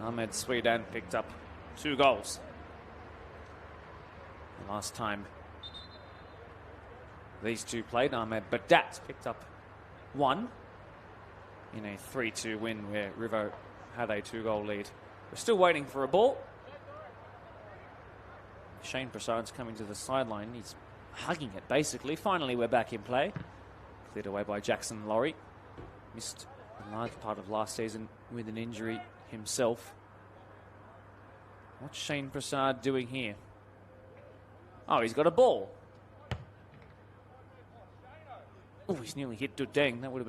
Ahmed Sweedan picked up 2 goals. The last time these two played, Ahmed Badat picked up 1 in a 3-2 win where Rivo had a 2-goal lead. We're still waiting for a ball. Shane Prasad's coming to the sideline. He's hugging it, basically. Finally, we're back in play. Cleared away by Jackson Laurie. Missed a large part of last season with an injury himself. What's Shane Prasad doing here? Oh, he's got a ball. Oh, he's nearly hit Dudeng. That would have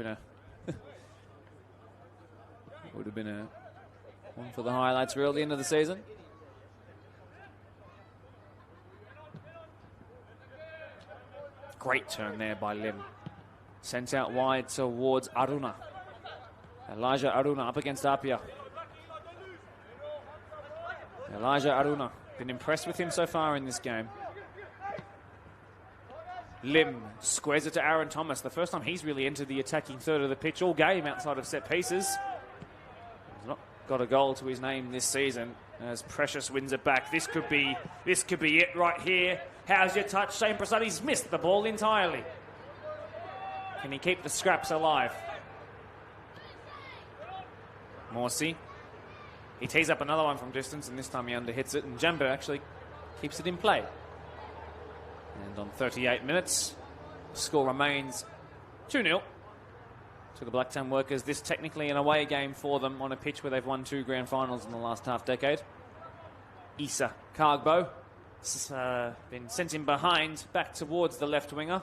been a one for the highlights reel at the end of the season. Great turn there by Lim. Sent out wide towards Aruna. Elijah Aruna up against Apia. Elijah Aruna. Been impressed with him so far in this game. Lim squares it to Aaron Thomas. The first time he's really entered the attacking third of the pitch all game outside of set pieces. He's not got a goal to his name this season as Precious wins it back. This could be it right here. How's your touch? Shane Prasad, he's missed the ball entirely. Can he keep the scraps alive? Morsi. He tees up another one from distance, and this time he underhits it, and Jambo actually keeps it in play. And on 38 minutes, the score remains 2-0 to the Blacktown Workers. This technically an away game for them on a pitch where they've won 2 grand finals in the last half decade. Issa Kargbo been sent in behind, back towards the left winger.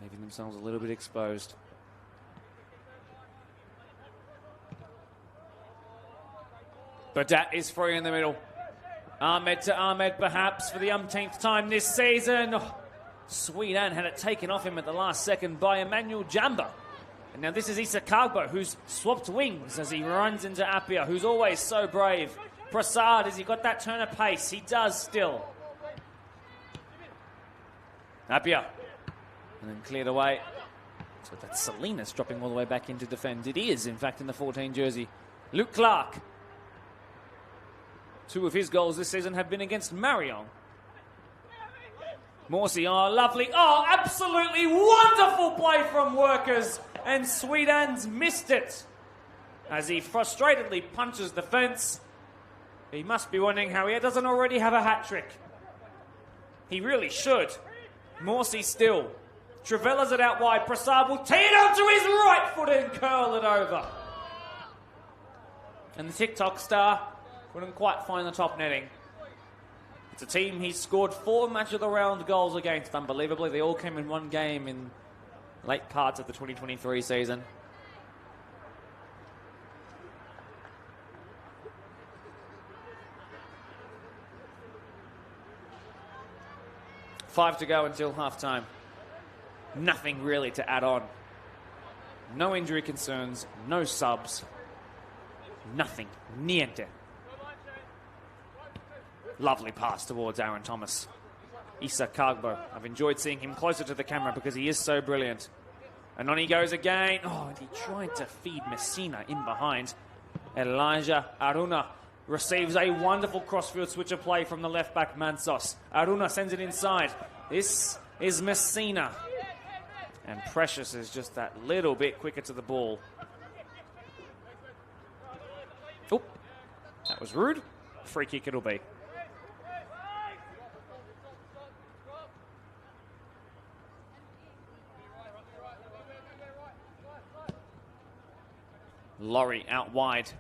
Leaving themselves a little bit exposed. Badat is free in the middle. Ahmed to Ahmed, perhaps for the umpteenth time this season. Oh, Sweet Anne had it taken off him at the last second by Emmanuel Jamba. And now this is Issa Kargbo, who's swapped wings as he runs into Apia, who's always so brave. Prasad, has he got that turn of pace? He does still. Apia. And then cleared away. So that's Salinas dropping all the way back in to defend. It is, in fact, in the 14 jersey. Luke Clark. 2 of his goals this season have been against Marion. Morsi, oh, lovely. Oh, absolutely wonderful play from Workers. And Sweet Anne's missed it as he frustratedly punches the fence. He must be wondering how he doesn't already have a hat-trick. He really should. Morsi still. Travella's it out wide. Prasad will tee it onto his right foot and curl it over. And the TikTok star couldn't quite find the top netting. It's a team he's scored 4 match-of-the-round goals against. Unbelievably, they all came in one game in late parts of the 2023 season. $5 to go until half-time. Nothing really to add on. No injury concerns, no subs, nothing, niente. Lovely pass towards Aaron Thomas. Issa Kagbo. I've enjoyed seeing him closer to the camera because he is so brilliant. And on he goes again. Oh, and he tried to feed Messina in behind. Elijah Aruna receives a wonderful crossfield switcher play from the left back Mansos. Aruna sends it inside. This is Messina. And Precious is just that little bit quicker to the ball. Oh, that was rude. Free kick it'll be. Laurie out wide.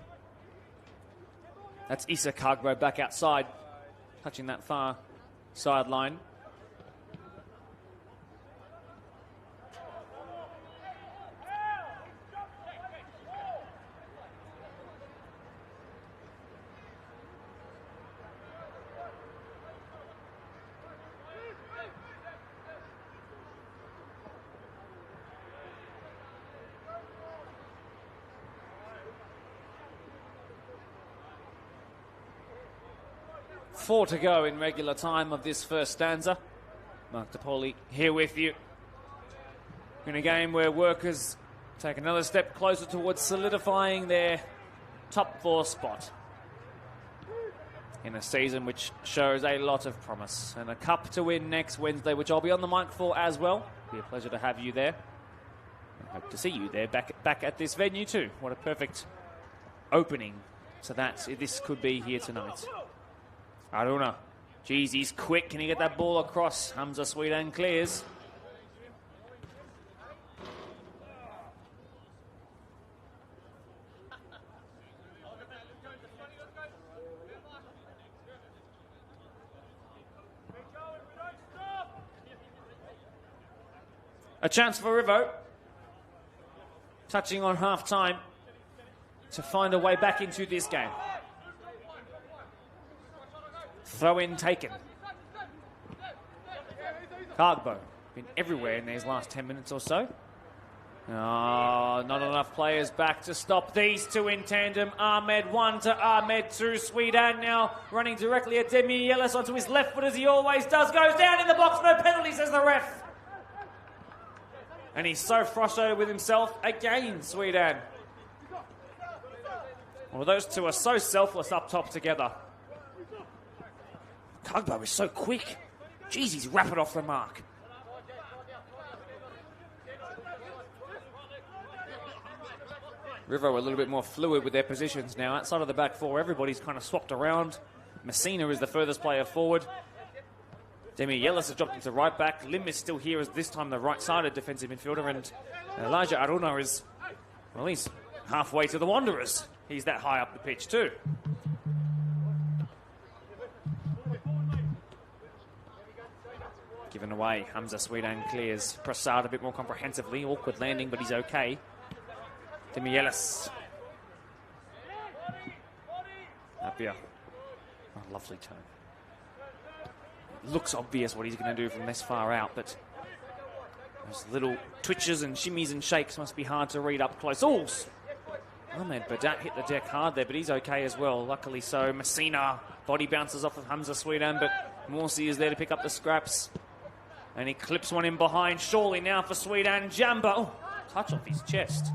That's Issa Kagbo back outside, touching that far sideline. Four to go in regular time of this first stanza. Mark DePauli here with you. In a game where Workers take another step closer towards solidifying their top four spot. In a season which shows a lot of promise. And a cup to win next Wednesday, which I'll be on the mic for as well. It'll be a pleasure to have you there. I hope to see you there back at this venue too. What a perfect opening to that. This could be here tonight. Aruna. Geez, he's quick. Can he get that ball across? Hamza Sweetan clears. A chance for Rivo. Touching on half-time to find a way back into this game. Throw-in taken. Kagbo been everywhere in these last 10 minutes or so. Oh, not enough players back to stop these two in tandem. Ahmed 1 to Ahmed 2. Sweetan now running directly at Demi Yellis onto his left foot as he always does. Goes down in the box. No penalty, says the ref. And he's so frustrated with himself again, Sweetan. Well, those two are so selfless up top together. Kagbo is so quick. Jeez, he's rapid off the mark. Rivo a little bit more fluid with their positions now. Outside of the back four, everybody's kind of swapped around. Messina is the furthest player forward. Demi Yellis has dropped into right back. Lim is still here as this time the right-sided defensive midfielder. And Elijah Aruna is, well, he's halfway to the Wanderers. He's that high up the pitch too. Given away, Hamza Sweetan clears. Prasad a bit more comprehensively. Awkward landing, but he's okay. Demi Yellis. Apia. Oh, lovely turn. Looks obvious what he's going to do from this far out, but those little twitches and shimmies and shakes must be hard to read up close. Oh, Ahmed Badat hit the deck hard there, but he's okay as well. Luckily so. Messina body bounces off of Hamza Sweetan, but Morsi is there to pick up the scraps. And he clips one in behind. Surely now for Sweetan. Jamba. Oh, touch off his chest.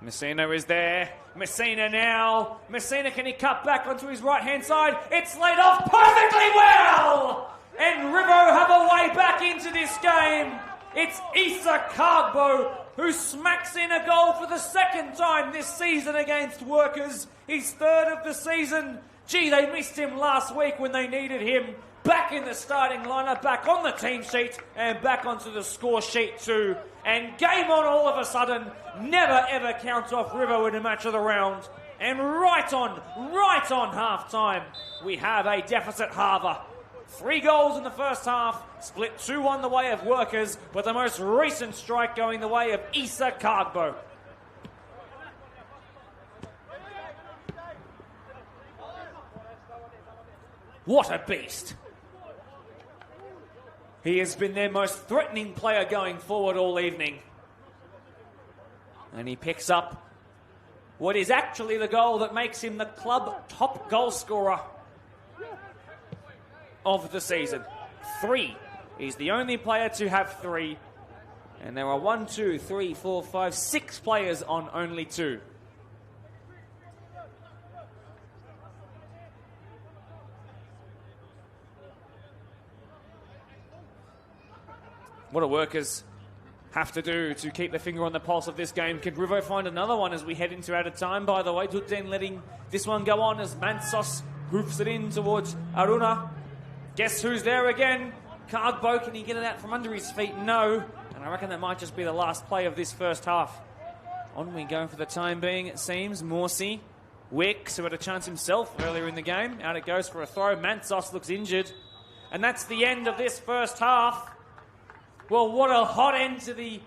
Messina is there. Messina now. Messina, can he cut back onto his right-hand side? It's laid off perfectly well! And Rivo have a way back into this game. It's Issa Kagbo who smacks in a goal for the second time this season against Workers. His third of the season. Gee, they missed him last week when they needed him. Back in the starting lineup, back on the team sheet, and back onto the score sheet too. And game on all of a sudden. Never ever count off Rivo in a match of the round. And right on half-time, we have a deficit halver. 3 goals in the first half, split 2-1 the way of Workers, but the most recent strike going the way of Issa Kagbo. What a beast. He has been their most threatening player going forward all evening. And he picks up what is actually the goal that makes him the club top goal scorer of the season. 3. He's the only player to have 3. And there are 1, 2, 3, 4, 5, 6 players on only 2. What do Workers have to do to keep their finger on the pulse of this game? Can Rivo find another one as we head into out of time? By the way, Dutden letting this one go on as Mansos hoofs it in towards Aruna. Guess who's there again? Cardbo, can he get it out from under his feet? No. And I reckon that might just be the last play of this first half. On we go for the time being, it seems. Morsey, Wicks, who had a chance himself earlier in the game. Out it goes for a throw. Mansos looks injured. And that's the end of this first half. Well, what a hot end to the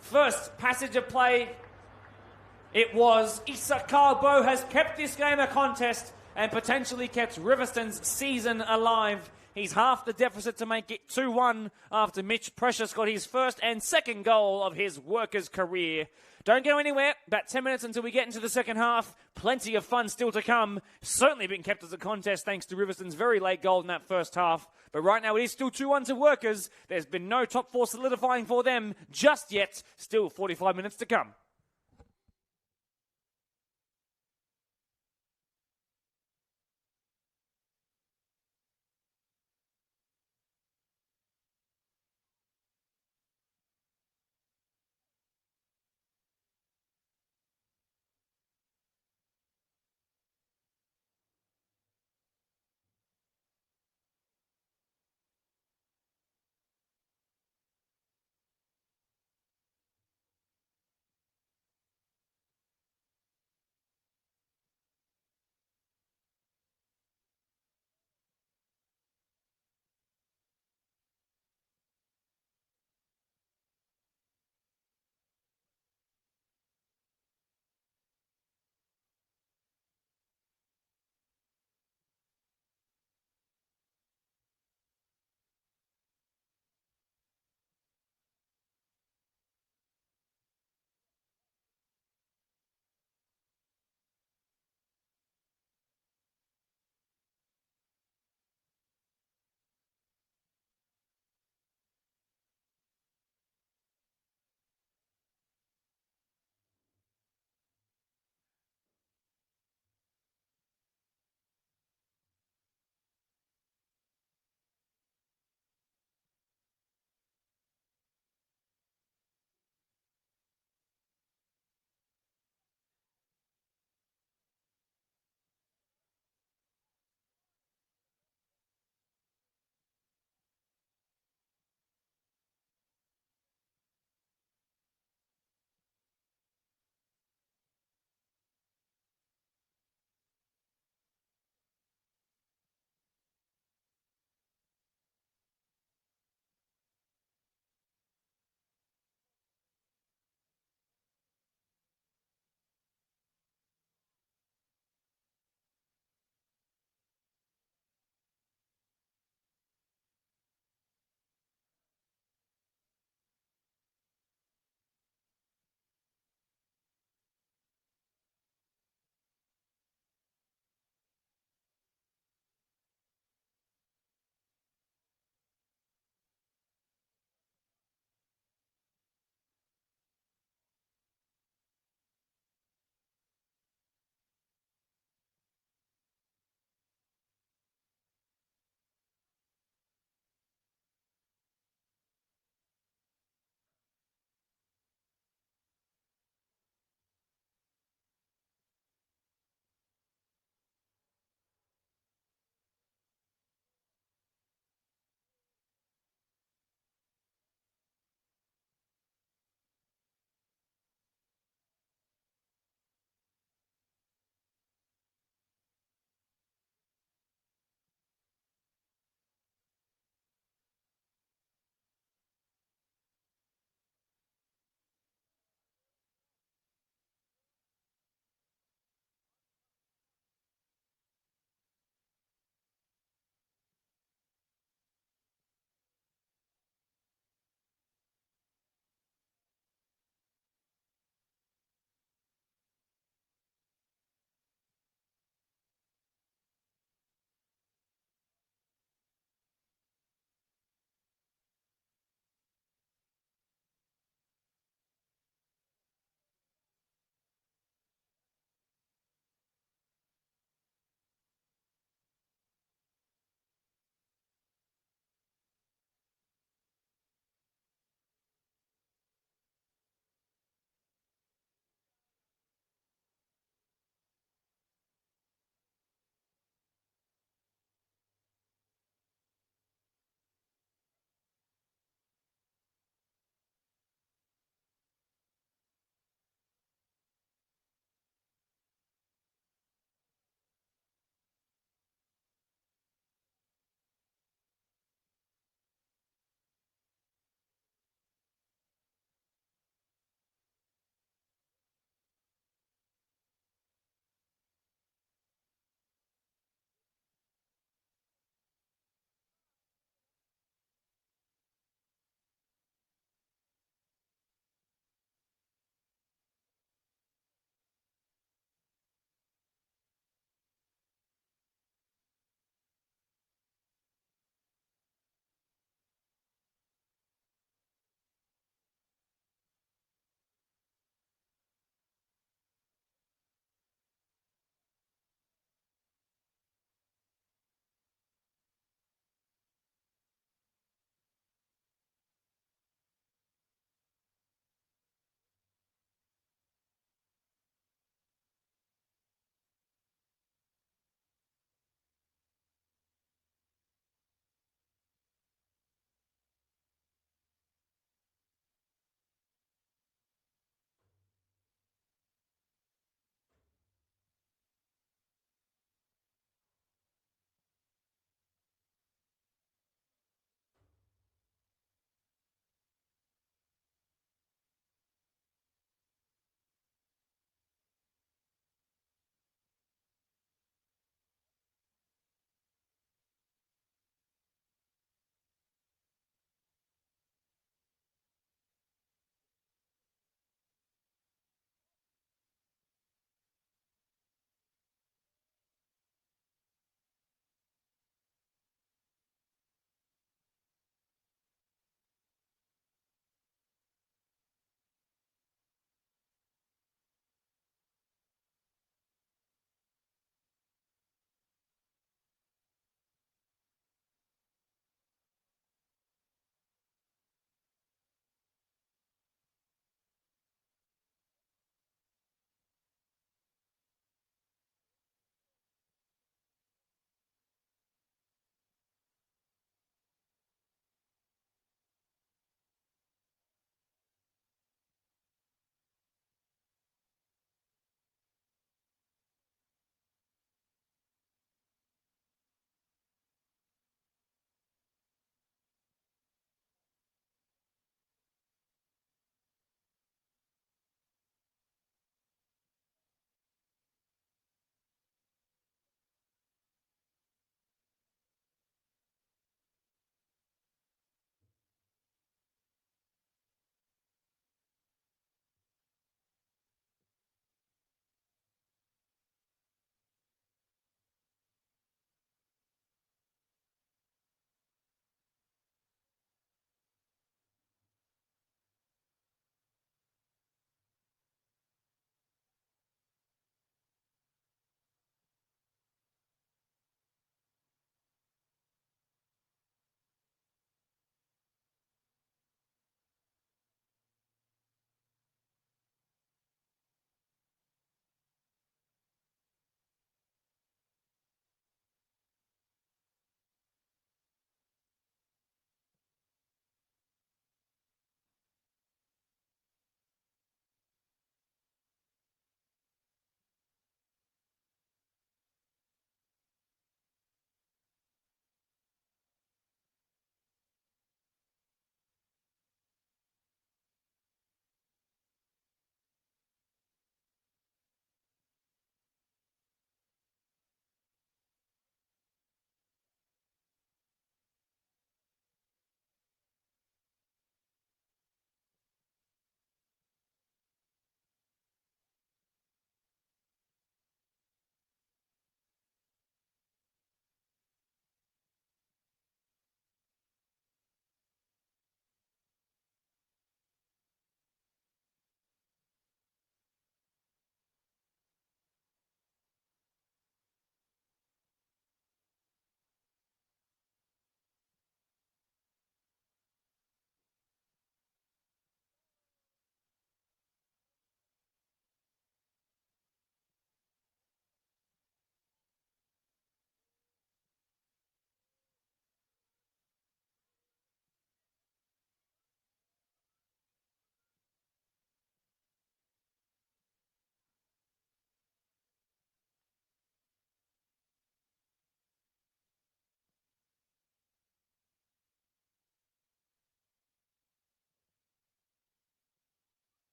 first passage of play it was. Issa Carbo has kept this game a contest and potentially kept Riverstone's season alive. He's half the deficit to make it 2-1 after Mitch Precious got his first and second goal of his Workers' career. Don't go anywhere. About 10 minutes until we get into the second half. Plenty of fun still to come. Certainly been kept as a contest thanks to Riverstone's very late goal in that first half. But right now it is still 2-1 to Workers. There's been no top 4 solidifying for them just yet. Still 45 minutes to come.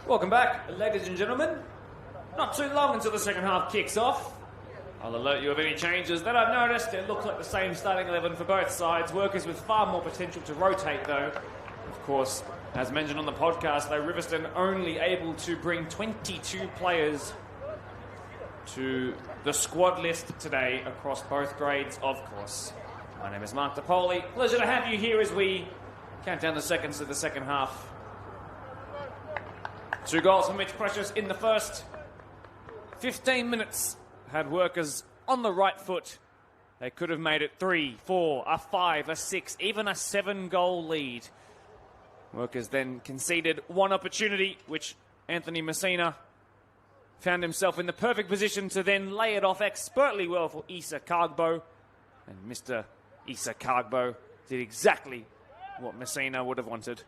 Welcome back, ladies and gentlemen. Not too long until the second half kicks off. I'll alert you of any changes that I've noticed. It looks like the same starting 11 for both sides. Workers with far more potential to rotate, though. Of course, as mentioned on the podcast, though, Riverstone only able to bring 22 players to the squad list today across both grades, of course. My name is Mark DePoli. Pleasure to have you here as we count down the seconds to the second half. 2 goals for Mitch Precious in the first 15 minutes. Had Workers on the right foot. They could have made it 3, 4, a 5, a 6, even a 7-goal lead. Workers then conceded one opportunity, which Anthony Messina found himself in the perfect position to then lay it off expertly well for Issa Kagbo. And Mr. Issa Kagbo did exactly what Messina would have wanted.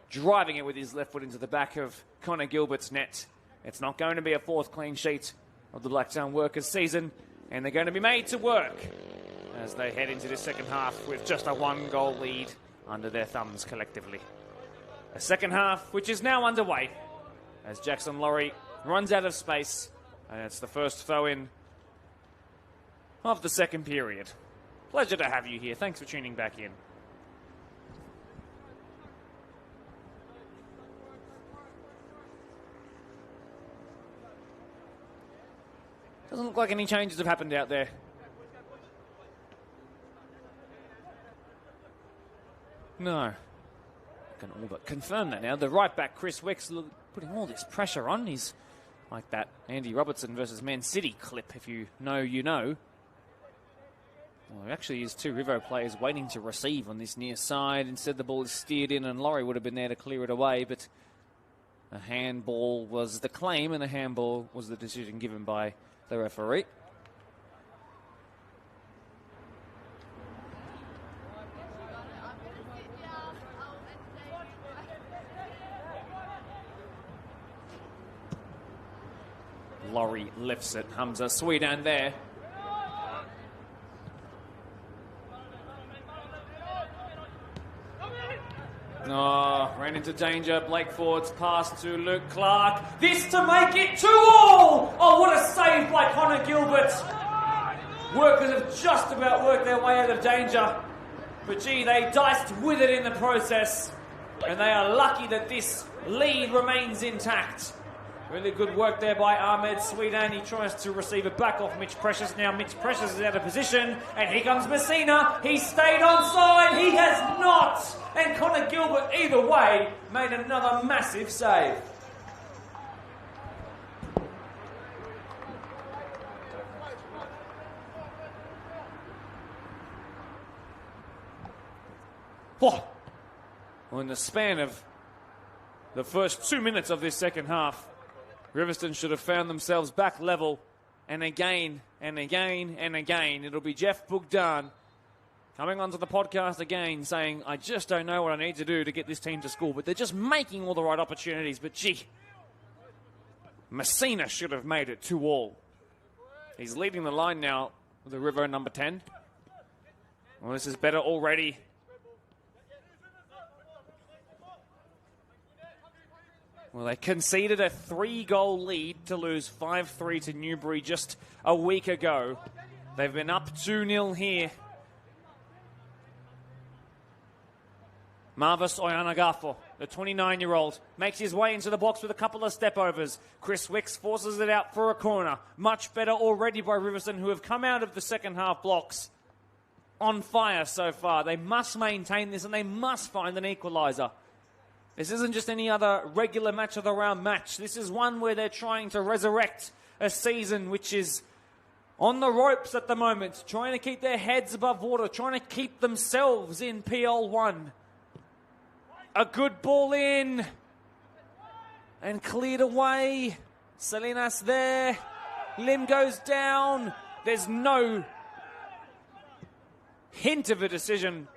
Driving it with his left foot into the back of Connor Gilbert's net. It's not going to be a 4th clean sheet of the Blacktown Workers season, and they're going to be made to work as they head into the second half with just a 1-goal lead under their thumbs collectively. A second half which is now underway as Jackson Laurie runs out of space, and it's the first throw-in of the second period. Pleasure to have you here. Thanks for tuning back in. Doesn't look like any changes have happened out there. No. I can all but confirm that now. The right back, Chris Wicks, putting all this pressure on. He's like that Andy Robertson versus Man City clip. If you know, you know. Well, there actually is 2 Rivo players waiting to receive on this near side. Instead, the ball is steered in, and Laurie would have been there to clear it away. But a handball was the claim, and a handball was the decision given by the referee. Laurie lifts it. Hamza Sweetan there. Oh, ran into danger. Blake Ford's pass to Luke Clark. This to make it 2-2! Oh, what a save by Connor Gilbert. Workers have just about worked their way out of danger. But gee, they diced with it in the process. And they are lucky that this lead remains intact. Really good work there by Ahmed Sweetan. He tries to receive it back off Mitch Precious. Now Mitch Precious is out of position. And here comes Messina. He stayed onside. He has not. And Connor Gilbert, either way, made another massive save. Oh. Well, in the span of the first 2 minutes of this second half, Riverstone should have found themselves back level, and again, and again, and again. It'll be Jeff Bogdan coming onto the podcast again saying, I just don't know what I need to do to get this team to score, but they're just making all the right opportunities. But gee, Messina should have made it 2-2. He's leading the line now with the River number 10. Well, this is better already. Well, they conceded a 3-goal lead to lose 5-3 to Newbury just a week ago. They've been up 2-0 here. Marvis Oyanagafo, the 29-year-old, makes his way into the box with a couple of step-overs. Chris Wicks forces it out for a corner. Much better already by Riverstone, who have come out of the second half blocks on fire so far. They must maintain this, and they must find an equaliser. This isn't just any other regular match of the round match. This is one where they're trying to resurrect a season which is on the ropes at the moment, trying to keep their heads above water, trying to keep themselves in PL1. A good ball in and cleared away. Salinas there. Lim goes down. There's no hint of a decision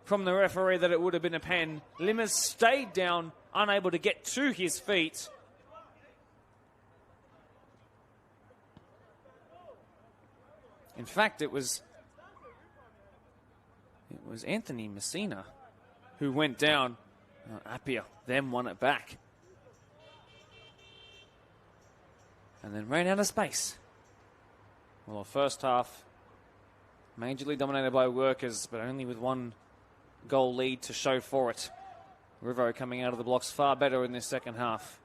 from the referee that it would have been a pen. Lim has stayed down, unable to get to his feet. In fact, it was Anthony Messina who went down. Appiah then won it back. and then ran out of space. Well, the first half, majorly dominated by Workers, but only with one goal lead to show for it. Rivo coming out of the blocks far better in this second half.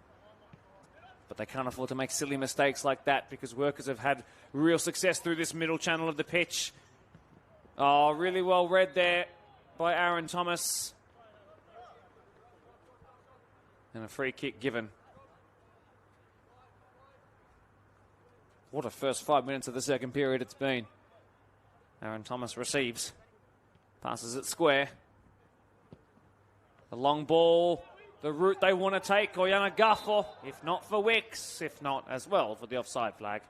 But they can't afford to make silly mistakes like that because Workers have had real success through this middle channel of the pitch. Oh, really well read there by Aaron Thomas. And a free kick given. What a first 5 minutes of the second period it's been. Aaron Thomas receives. Passes it square. The long ball, the route they want to take, Oyana Gaffo, if not for Wicks, if not as well for the offside flag.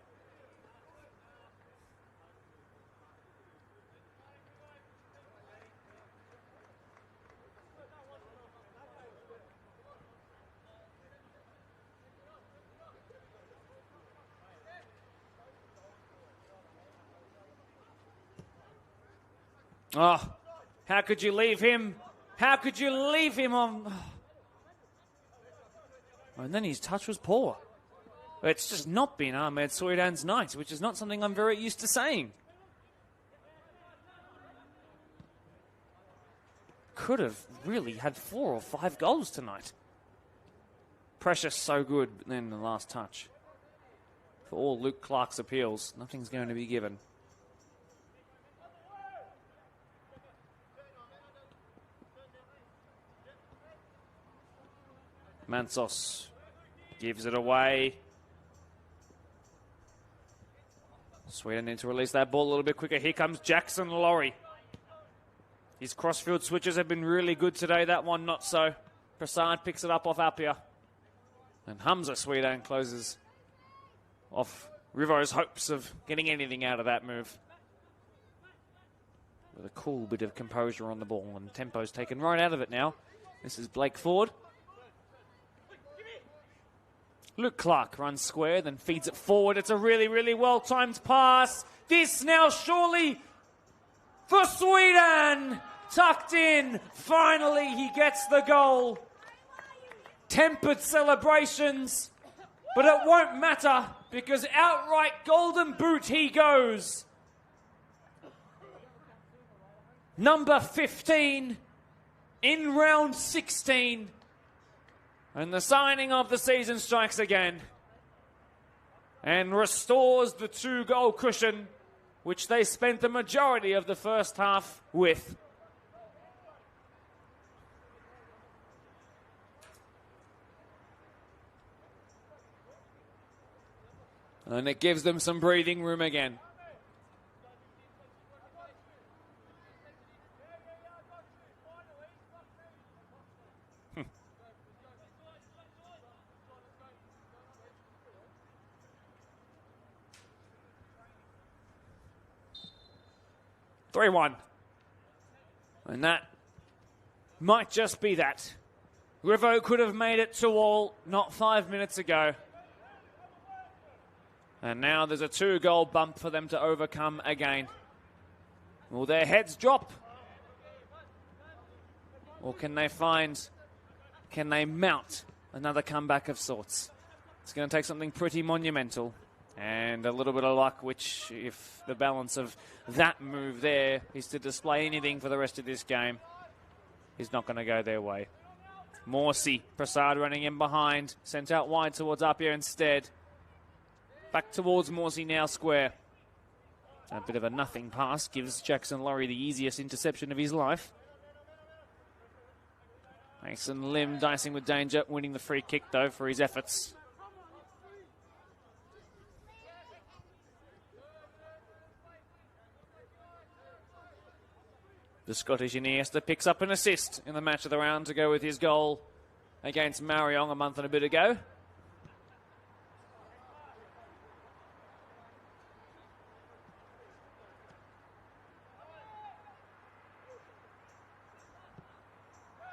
Oh, how could you leave him? How could you leave him on? And then his touch was poor. It's just not been Ahmed Soidan's night, which is not something I'm very used to saying. Could have really had 4 or 5 goals tonight. Pressure so good, but then the last touch. For all Luke Clark's appeals, nothing's going to be given. Mansos gives it away. Sweden need to release that ball a little bit quicker. Here comes Jackson Laurie. His crossfield switches have been really good today. That one not so. Prasad picks it up off Apia. And Hamza Sweden closes off Rivo's hopes of getting anything out of that move. With a cool bit of composure on the ball, and tempo's taken right out of it now. This is Blake Ford. Luke Clark runs square, then feeds it forward. It's a really, really well-timed pass. This now surely for Sweden. Tucked in. Finally, he gets the goal. Tempered celebrations, but it won't matter because outright golden boot he goes. Number 15 in round 16. And the signing of the season strikes again and restores the 2-goal cushion, which they spent the majority of the first half with. And it gives them some breathing room again. (3-1). And that might just be that. Rivo could have made it 2-2 not 5 minutes ago. And now there's a 2-goal bump for them to overcome again. Will their heads drop? Or can they mount another comeback of sorts? It's going to take something pretty monumental. And a little bit of luck, which, if the balance of that move there is to display anything for the rest of this game, is not going to go their way. Morsi, Prasad running in behind, sent out wide towards Apia instead. Back towards Morsi now square. A bit of a nothing pass gives Jackson Laurie the easiest interception of his life. Mason Lim dicing with danger, winning the free kick though for his efforts. The Scottish Iniesta picks up an assist in the match of the round to go with his goal against Marion a month and a bit ago.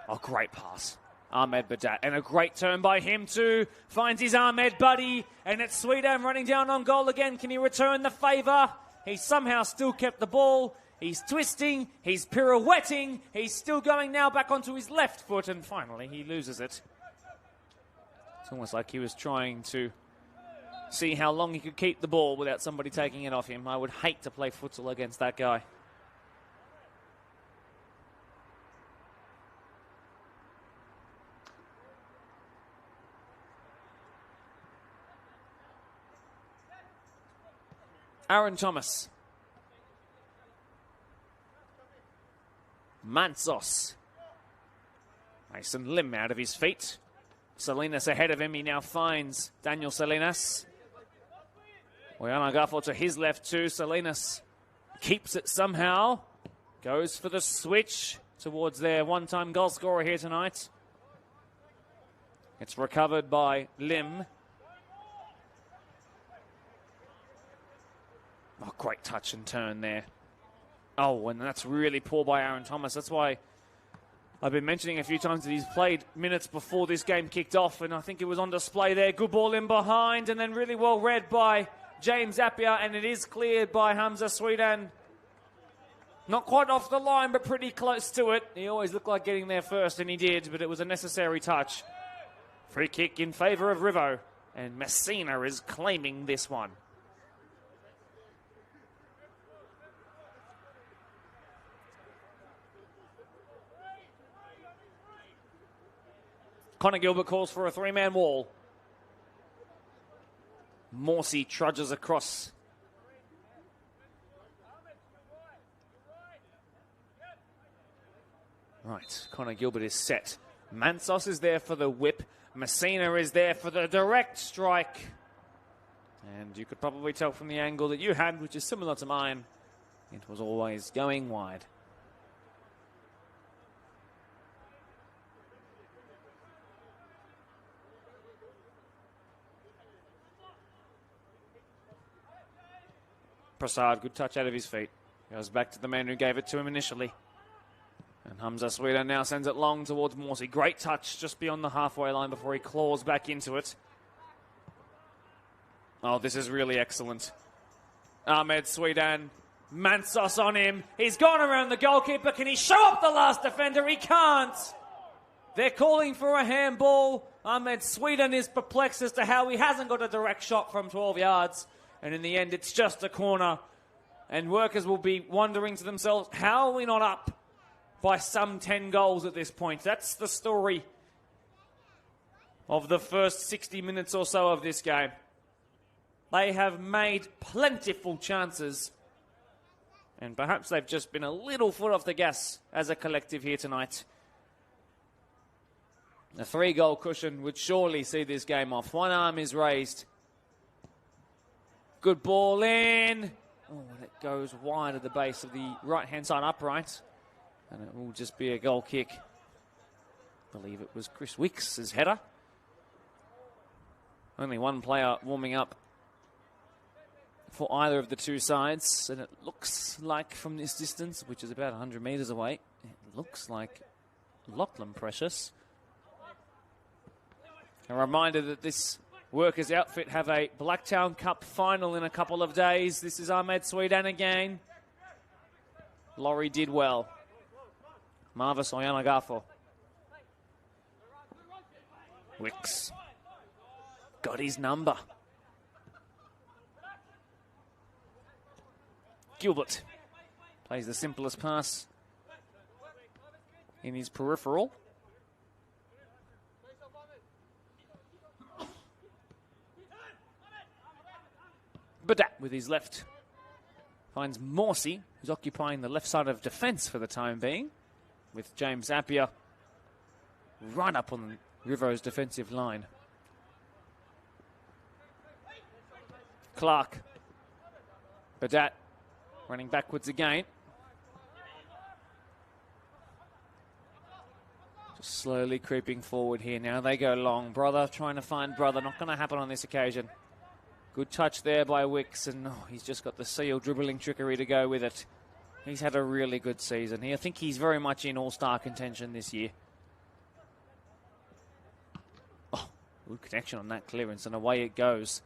Oh, great pass. Ahmed Badat. And a great turn by him too. Finds his Ahmed buddy. And it's Sweden running down on goal again. Can he return the favour? He somehow still kept the ball. He's twisting, he's pirouetting, he's still going now back onto his left foot, and finally he loses it. It's almost like he was trying to see how long he could keep the ball without somebody taking it off him. I would hate to play futsal against that guy. Aaron Thomas. Mansos. Mason Lim out of his feet. Salinas ahead of him. He now finds Daniel Salinas. Oyana Gafford to his left too. Salinas keeps it somehow. Goes for the switch towards their one-time goal scorer here tonight. It's recovered by Lim. Oh, great touch and turn there. Oh, and that's really poor by Aaron Thomas. That's why I've been mentioning a few times that he's played minutes before this game kicked off, and I think it was on display there. Good ball in behind, and then really well read by James Appiah, and it is cleared by Hamza Sweetan. Not quite off the line, but pretty close to it. He always looked like getting there first, and he did, but it was a necessary touch. Free kick in favour of Rivo, and Messina is claiming this one. Connor Gilbert calls for a three-man wall. Morsey trudges across. Right, Connor Gilbert is set. Mansos is there for the whip. Messina is there for the direct strike. And you could probably tell from the angle that you had, which is similar to mine, it was always going wide. Prasad, good touch out of his feet. Goes back to the man who gave it to him initially. And Hamza Sweetan now sends it long towards Morsey. Great touch just beyond the halfway line before he claws back into it. Oh, this is really excellent. Ahmed Sweetan, Mansos on him. He's gone around the goalkeeper. Can he show up the last defender? He can't. They're calling for a handball. Ahmed Sweetan is perplexed as to how he hasn't got a direct shot from 12 yards. And in the end, it's just a corner. And workers will be wondering to themselves, how are we not up by some 10 goals at this point? That's the story of the first 60 minutes or so of this game. They have made plentiful chances. And perhaps they've just been a little foot off the gas as a collective here tonight. A 3-goal cushion would surely see this game off. One arm is raised. Good ball in. Oh, and it goes wide at the base of the right-hand side upright. And it will just be a goal kick. I believe it was Chris Wicks' header. Only one player warming up for either of the two sides. And it looks like from this distance, which is about 100 metres away, it looks like Lachlan Precious. A reminder that this Workers outfit have a Blacktown Cup final in a couple of days. This is Ahmed Sweetan again. Laurie did well. Marvis Oyanagafo. Wicks. Got his number. Gilbert plays the simplest pass in his peripheral. Badat with his left finds Morsey, who's occupying the left side of defence for the time being, with James Appiah right up on Rivo's defensive line. Clark. Badat running backwards again. Just slowly creeping forward here now. They go long. Brother trying to find brother. Not going to happen on this occasion. Good touch there by Wicks, and he's just got the seal dribbling trickery to go with it. He's had a really good season. I think he's very much in all-star contention this year. Oh, good connection on that clearance, and away it goes.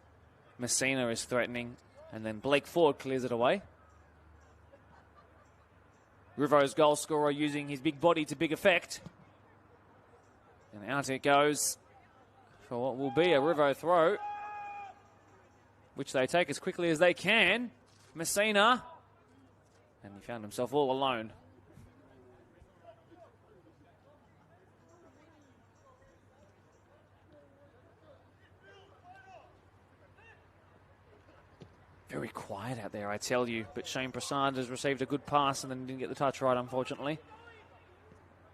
Messina is threatening, and then Blake Ford clears it away. Rivo's goal scorer using his big body to big effect. And out it goes for what will be a Rivo throw. which they take as quickly as they can. Messina. And he found himself all alone. Very quiet out there, I tell you. But Shane Prasad has received a good pass and then didn't get the touch right, unfortunately.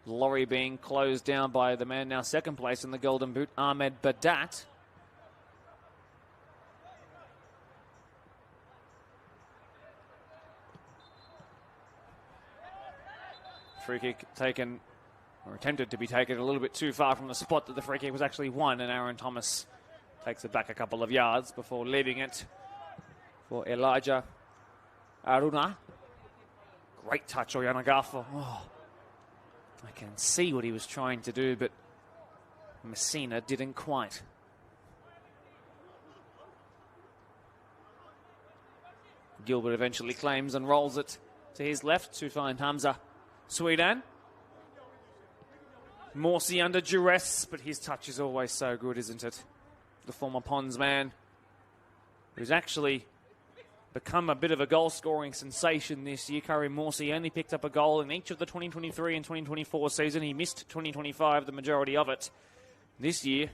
Laurie being closed down by the man now second place in the Golden Boot, Ahmed Badat. Free kick taken, or attempted to be taken, a little bit too far from the spot that the free kick was actually won, and Aaron Thomas takes it back a couple of yards before leaving it for Elijah Aruna. Great touch, Oyana Garfa. Oh, I can see what he was trying to do, but Messina didn't quite. Gilbert eventually claims and rolls it to his left to find Hamza Sweden. Morsi under duress, but his touch is always so good, isn't it? The former Ponds man, who's actually become a bit of a goal-scoring sensation this year. Karim Morsi only picked up a goal in each of the 2023 and 2024 season. He missed 2025, the majority of it. This year,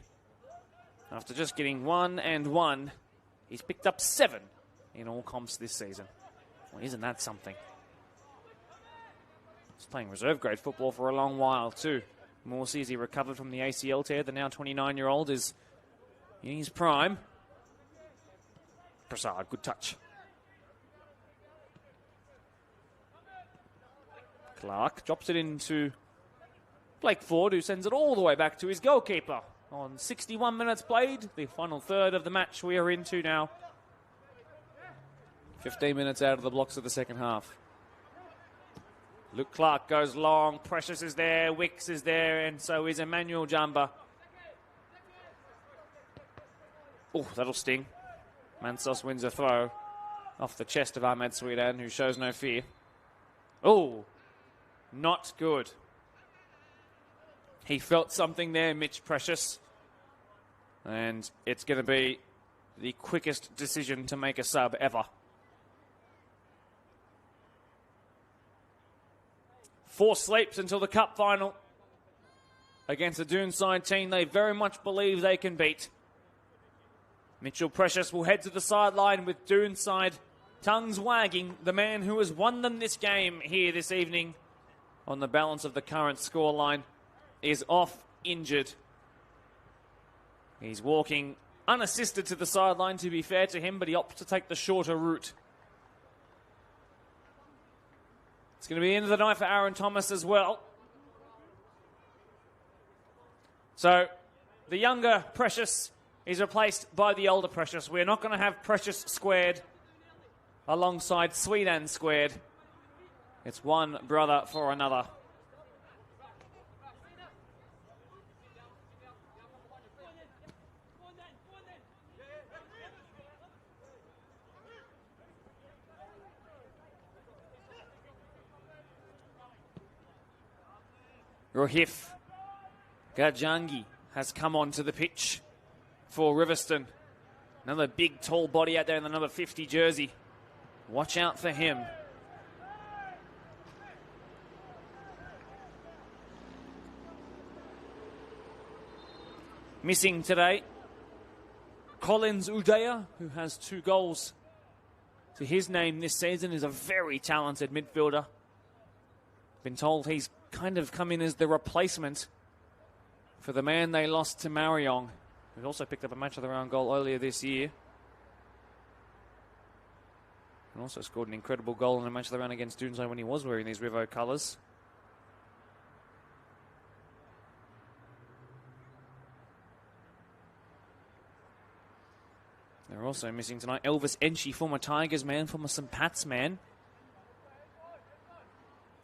after just getting 1 and 1, he's picked up 7 in all comps this season. Well, isn't that something? He's playing reserve grade football for a long while too. Morsi, as he recovered from the ACL tear, the now 29-year-old is in his prime. Prasad, good touch. Clark drops it into Blake Ford, who sends it all the way back to his goalkeeper. On 61 minutes played, the final third of the match we are into now. 15 minutes out of the blocks of the second half. Luke Clark goes long, Precious is there, Wicks is there, and so is Emmanuel Jamba. Oh, that'll sting. Mansos wins a throw off the chest of Ahmed Sweden, who shows no fear. Oh, not good. He felt something there, Mitch Precious. And it's going to be the quickest decision to make a sub ever. 4 sleeps until the cup final against the Doonside team they very much believe they can beat. Mitchell Precious will head to the sideline with Doonside tongues wagging. The man who has won them this game here this evening on the balance of the current scoreline is off injured. He's walking unassisted to the sideline, to be fair to him, but he opts to take the shorter route. It's going to be the end of the night for Aaron Thomas as well. So the younger Precious is replaced by the older Precious. We're not going to have Precious squared alongside Sweden squared. It's one brother for another. Rohif Gajangi has come onto the pitch for Riverstone. Another big, tall body out there in the number 50 jersey. Watch out for him. Missing today, Collins Udaya, who has 2 goals to his name this season, is a very talented midfielder. Been told he's kind of come in as the replacement for the man they lost to Mariong, who also picked up a match of their own goal earlier this year. And also scored an incredible goal in a match of their own against Doonside when he was wearing these Rivo colours. They're also missing tonight Elvis Enchi, former Tigers man, former St. Pat's man.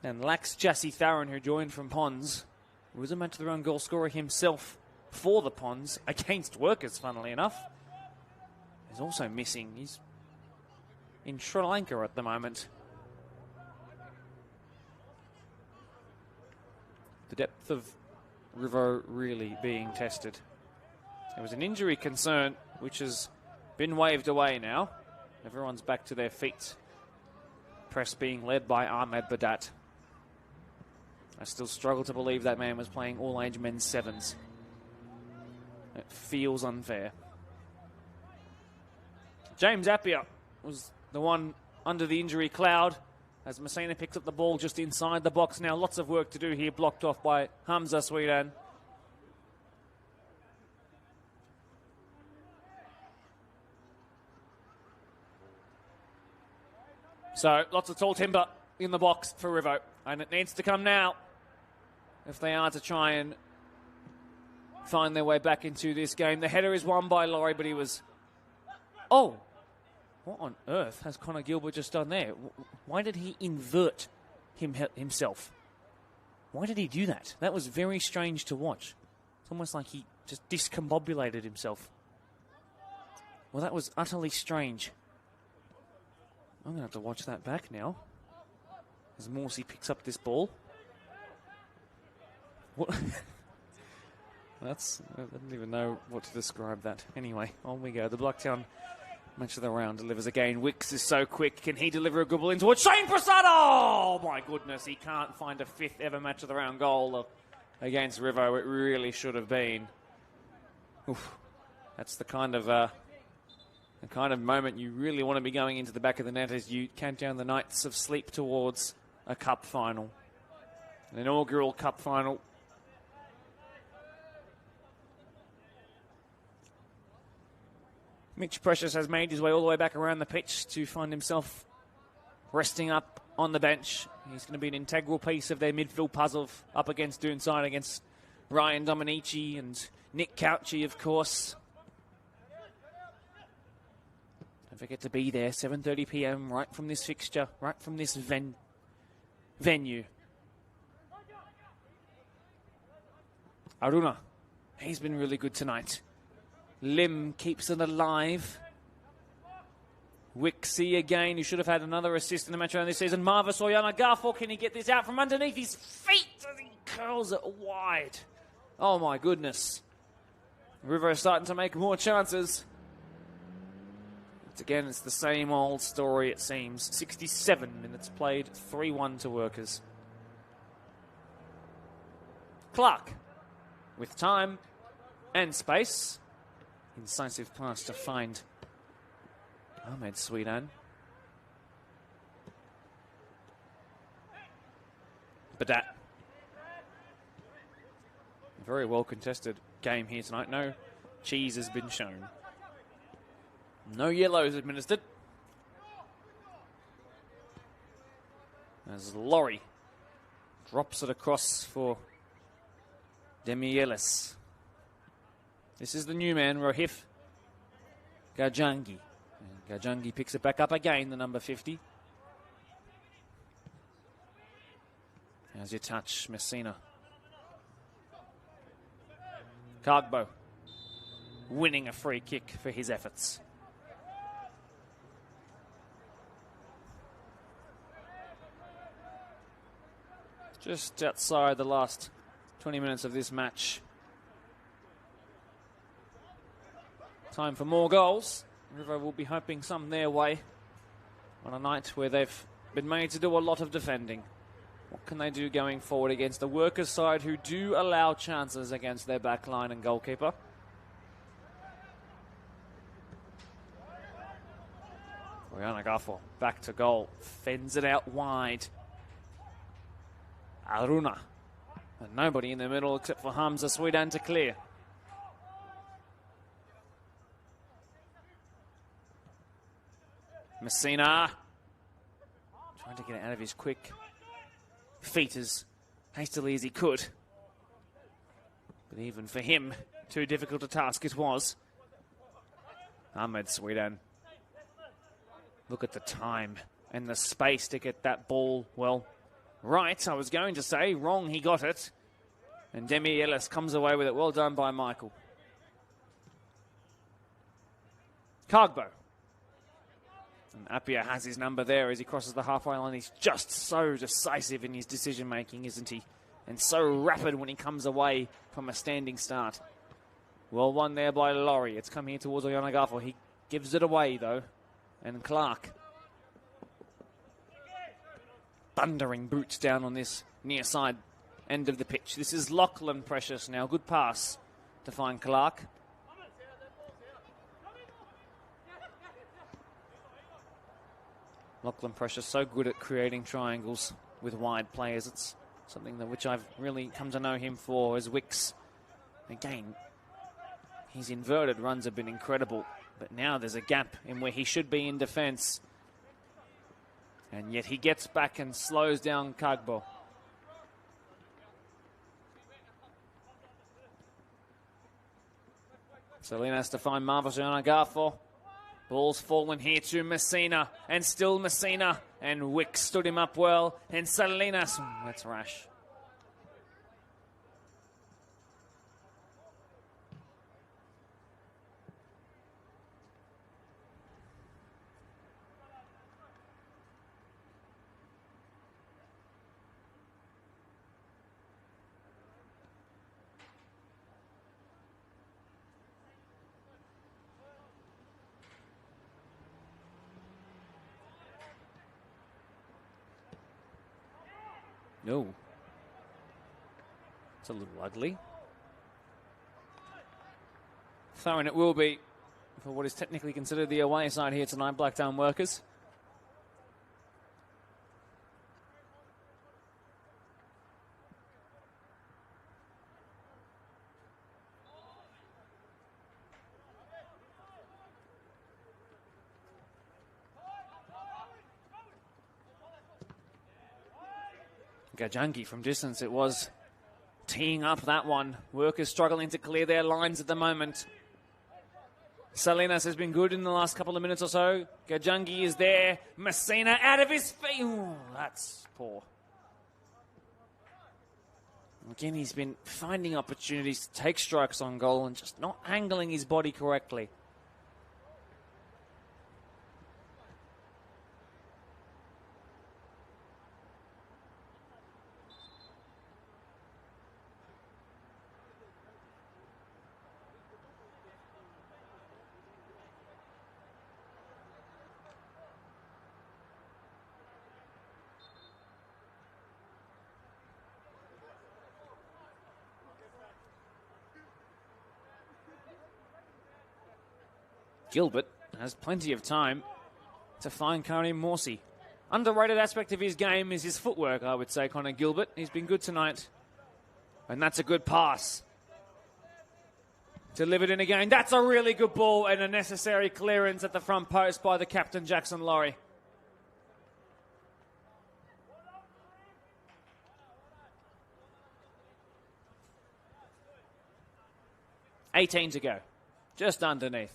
And Lax Jassy Tharon, who joined from Ponds, who was a match of their own goal scorer himself for the Ponds, against Workers, funnily enough. He's also missing. He's in Sri Lanka at the moment. The depth of Rivo really being tested. There was an injury concern, which has been waved away now. Everyone's back to their feet. Press being led by Ahmed Badat. I still struggle to believe that man was playing all-age men's sevens. It feels unfair. James Appiah was the one under the injury cloud as Messina picks up the ball just inside the box now. Lots of work to do here, blocked off by Hamza Sweetan. So, lots of tall timber in the box for Rivo. And it needs to come now if they are to try and find their way back into this game. The header is won by Laurie, but he was... Oh! What on earth has Connor Gilbert just done there? Why did he invert himself? Why did he do that? That was very strange to watch. It's almost like he just discombobulated himself. Well, that was utterly strange. I'm going to have to watch that back now. As Morsey picks up this ball. What? I don't even know what to describe that. Anyway, on we go. The Blacktown match of the round delivers again. Wicks is so quick. Can he deliver a good ball into it? Shane Prasad! Oh, my goodness. He can't find a fifth ever match of the round goal against Rivo. It really should have been. Oof. That's the kind of moment you really want to be going into the back of the net as you count down the nights of sleep towards a cup final. An inaugural cup final. Mitch Precious has made his way all the way back around the pitch to find himself resting up on the bench. He's going to be an integral piece of their midfield puzzle up against Doonside, against Ryan Dominici and Nick Couchy, of course. Don't forget to be there, 7:30 p.m, right from this fixture, right from this venue. Aruna, he's been really good tonight. Lim keeps it alive. Wixie again, who should have had another assist in the match around this season. Marvis Oyana Garfor, can he get this out from underneath his feet as he curls it wide? Oh my goodness. River is starting to make more chances. But again, it's the same old story, it seems. 67 minutes played, 3-1 to Workers. Clark, with time and space. Incisive pass to find Ahmed Sweetan. Badat. Very well contested game here tonight. No cheese has been shown. No yellows administered. As Laurie drops it across for Demielis. This is the new man, Rohif Gajangi. And Gajangi picks it back up again, the number 50. As you touch, Messina. Kagbo winning a free kick for his efforts. Just outside the last 20 minutes of this match. Time for more goals. River will be hoping some their way on a night where they've been made to do a lot of defending. What can they do going forward against the Workers side who do allow chances against their back line and goalkeeper? Oyana Garfor back to goal. Fends it out wide. Aruna. And nobody in the middle except for Hamza Sweetan to clear. Messina trying to get it out of his quick feet as hastily as he could. But even for him, too difficult a task it was. Ahmed Sweetan. Look at the time and the space to get that ball, well, right, I was going to say. Wrong, he got it. And Demi Ellis comes away with it. Well done by Michael. Kagbo. And Appiah has his number there as he crosses the halfway line. He's just so decisive in his decision-making, isn't he? And so rapid when he comes away from a standing start. Well won there by Laurie. It's come here towards Oyana Garfor. He Gives it away, though. And Clark. Thundering boots down on this near side end of the pitch. This is Lachlan Precious now. Good pass to find Clark. Lachlan Precious so good at creating triangles with wide players. It's something that which I've really come to know him for as Wicks. Again, his inverted runs have been incredible, but now there's a gap in where he should be in defence. And yet he gets back and slows down Kagbo. Selena has to find Marvasiana Garfo. Ball's fallen here to Messina, and still Messina. And Wicks stood him up well, and Salinas, that's rash. No. It's a little ugly. Throwing it will be for what is technically considered the away side here tonight, Blacktown Workers. Gajangi from distance it was, teeing up that one. Workers struggling to clear their lines at the moment. Salinas has been good in the last couple of minutes or so. Gajangi is there. Messina out of his feet. Ooh, that's poor. Again, he's been finding opportunities to take strikes on goal and just not angling his body correctly. Gilbert has plenty of time to find Karim Morsi. Underrated aspect of his game is his footwork, I would say, Connor Gilbert. He's been good tonight. And that's a good pass. Delivered in again. That's a really good ball and a necessary clearance at the front post by the captain, Jackson Laurie. $18 to go. Just underneath.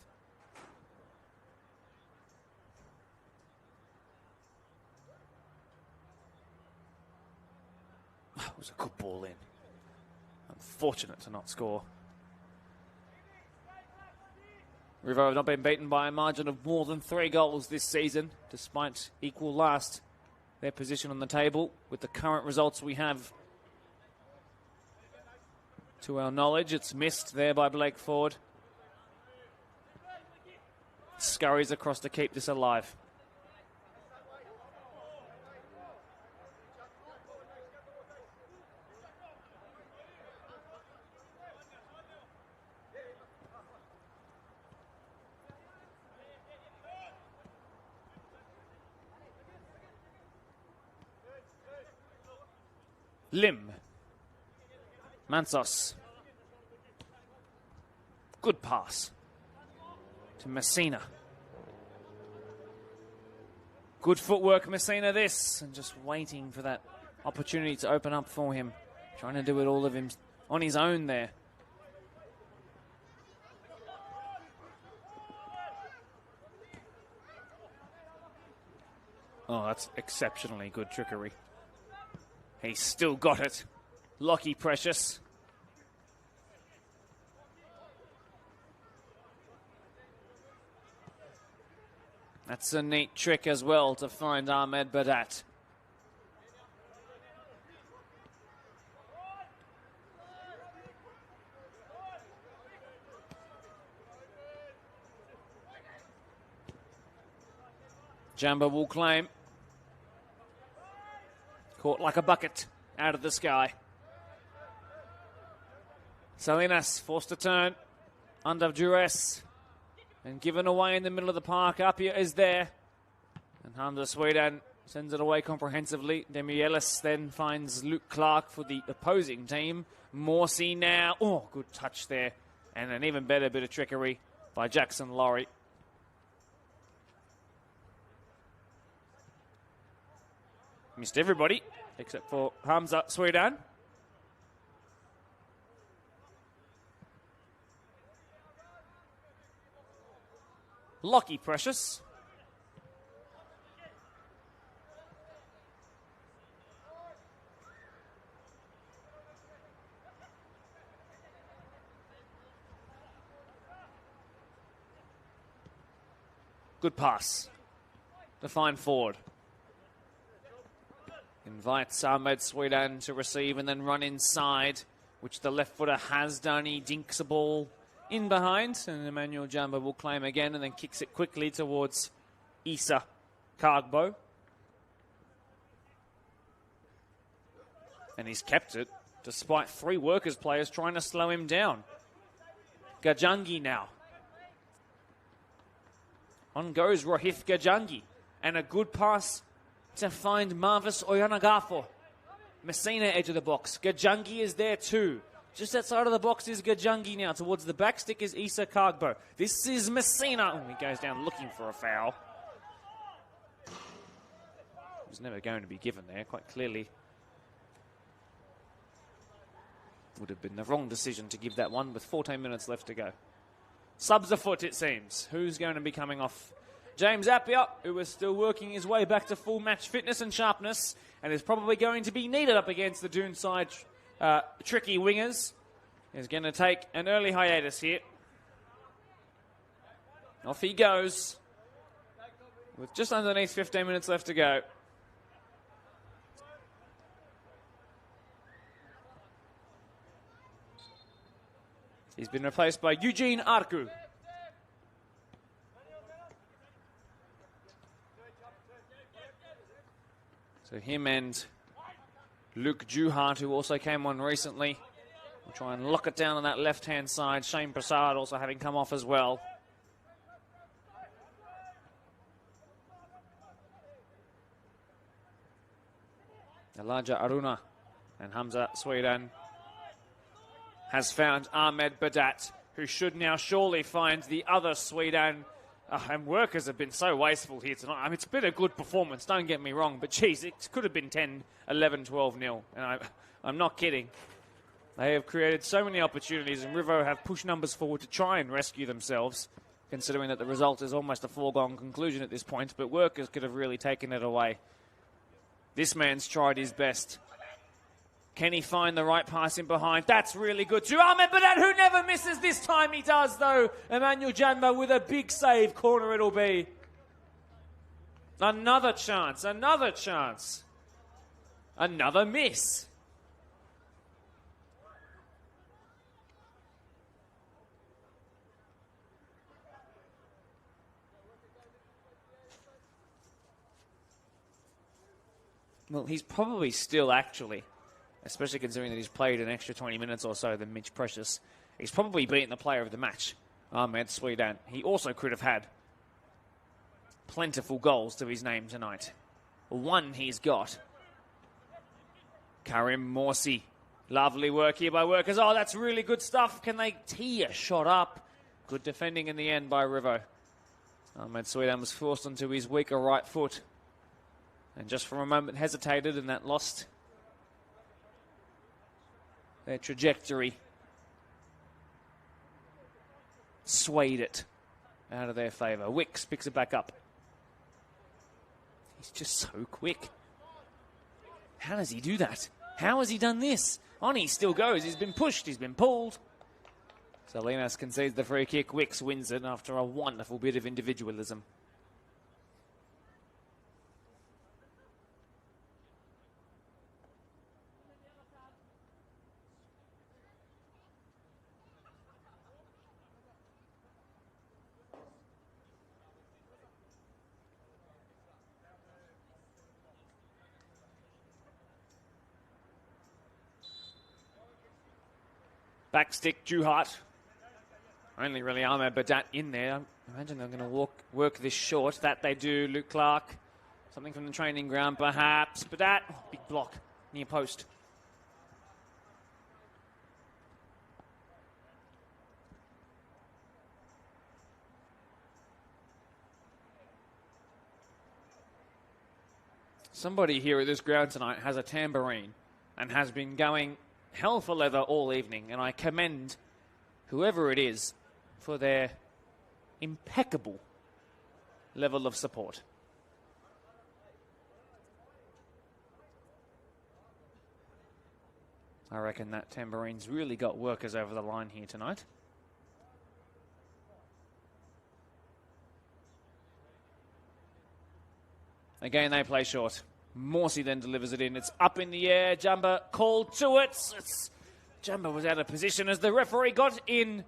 It was a good ball in. Unfortunate to not score. River have not been beaten by a margin of more than 3 goals this season, despite equal last their position on the table with the current results we have. To our knowledge, it's missed there by Blake Ford. Scurries across to keep this alive. Lim. Mansos. Good pass to Messina. Good footwork, Messina, this. And just waiting for that opportunity to open up for him. Trying to do it all of him on his own there. Oh, that's exceptionally good trickery. He's still got it. Lockie Precious. That's a neat trick as well to find Ahmed Badat. Jamba will claim. Caught like a bucket out of the sky. Salinas forced to turn. Under duress. And given away in the middle of the park. Apia is there. And Hamza Sweden sends it away comprehensively. Demielis then finds Luke Clark for the opposing team. Morsi now. Oh, good touch there. And an even better bit of trickery by Jackson Laurie. Missed everybody except for Hamza Sweden. Lockie Precious. Good pass to find forward. Invites Ahmed Sweden to receive and then run inside, which the left footer has done. He dinks a ball in behind, and Emmanuel Jamba will claim again and then kicks it quickly towards Issa Kargbo. And he's kept it, despite 3 Workers players trying to slow him down. Gajangi now. On goes Rohith Gajangi. And a good pass to find Marvis Oyanagafo. Messina edge of the box. Gajangi is there too. Just outside of the box is Gajangi now. Towards the back stick is Issa Kargbo. This is Messina. Oh, he goes down looking for a foul. It was never going to be given there, quite clearly. Would have been the wrong decision to give that one with 14 minutes left to go. Subs afoot, it seems. Who's going to be coming off? James Appiah, who is still working his way back to full match fitness and sharpness, and is probably going to be needed up against the Doon side tricky wingers, is going to take an early hiatus here. Off he goes with just underneath 15 minutes left to go. He's been replaced by Eugene Arku. So him and Luke Juhart, who also came on recently, will try and lock it down on that left-hand side. Shane Prasad also having come off as well. Elijah Aruna and Hamza Sweden has found Ahmed Badat, who should now surely find the other Sweden. And Workers have been so wasteful here tonight. I mean, it's been a good performance, don't get me wrong, but geez, it could have been 10, 11, 12-0. And I'm not kidding. They have created so many opportunities, and Rivo have pushed numbers forward to try and rescue themselves, considering that the result is almost a foregone conclusion at this point. But Workers could have really taken it away. This man's tried his best. Can he find the right pass in behind? That's really good too. Ahmed Badat, who never misses. This time he does, though. Emmanuel Janba with a big save. Corner it'll be. Another chance. Another chance. Another miss. Well, he's probably still actually, especially considering that he's played an extra 20 minutes or so than Mitch Precious, he's probably beaten the player of the match, Ahmed Sweden. He also could have had plentiful goals to his name tonight. One he's got. Karim Morsi. Lovely work here by Workers. Oh, that's really good stuff. Can they tee a shot up? Good defending in the end by Rivo. Ahmed Sweden was forced onto his weaker right foot. And just for a moment hesitated, and that lost their trajectory. Swayed it out of their favour. Wicks picks it back up. He's just so quick. How does he do that? How has he done this? On he still goes. He's been pushed. He's been pulled. Salinas concedes the free kick. Wicks wins it after a wonderful bit of individualism. Backstick, Juhart. Only really Ahmed Badat in there. I imagine they're going to work this short. That they do. Luke Clark. Something from the training ground, perhaps. Badat. Oh, big block. Near post. Somebody here at this ground tonight has a tambourine and has been going hell for leather all evening, and I commend whoever it is for their impeccable level of support. I reckon that tambourine's really got workers over the line here tonight. Again, they play short. Morsey then delivers it in. It's up in the air. Jumba called to it. Jumba was out of position as the referee got in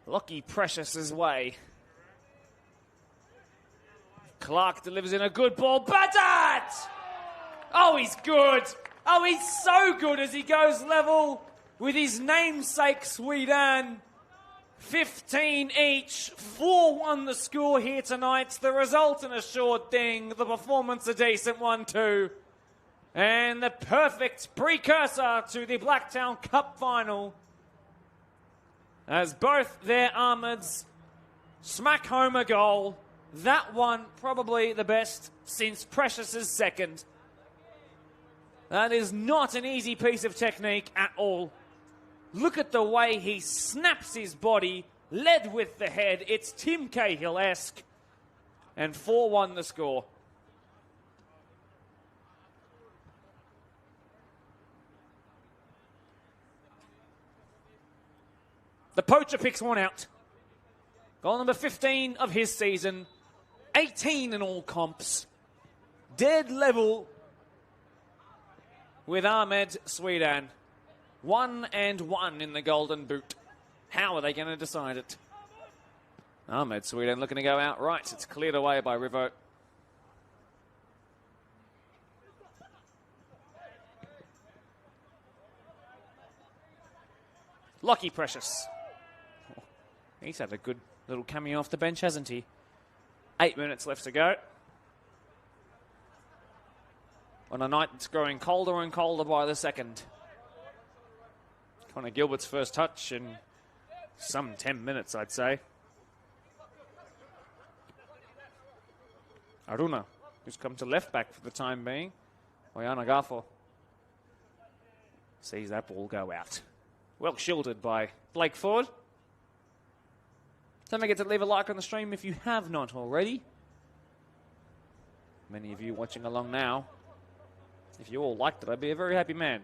Lockie Precious's way. Clark delivers in a good ball. Badat! Oh, he's good. Oh, he's so good as he goes level with his namesake, Sweden. 15 each, 4-1 the score here tonight. The result an assured thing, the performance a decent one too. And the perfect precursor to the Blacktown Cup final. As both their Ahmeds smack home a goal. That one probably the best since Precious's second. That is not an easy piece of technique at all. Look at the way he snaps his body, led with the head. It's Tim Cahill-esque. And 4-1 the score. The poacher picks one out. Goal number 15 of his season. 18 in all comps. Dead level with Ahmed Sweden. 1-1 in the Golden Boot. How are they going to decide it? Ahmed Sweden looking to go out right. It's cleared away by Rivo. Lockie Precious. Oh, he's had a good little cameo off the bench, hasn't he? 8 minutes left to go. On a night that's growing colder and colder by the second. Connor Gilbert's first touch in some 10 minutes, I'd say. Aruna, who's come to left back for the time being. Oyana Gafo sees that ball go out. Well shielded by Blake Ford. Don't forget to leave a like on the stream if you have not already. Many of you watching along now. If you all liked it, I'd be a very happy man.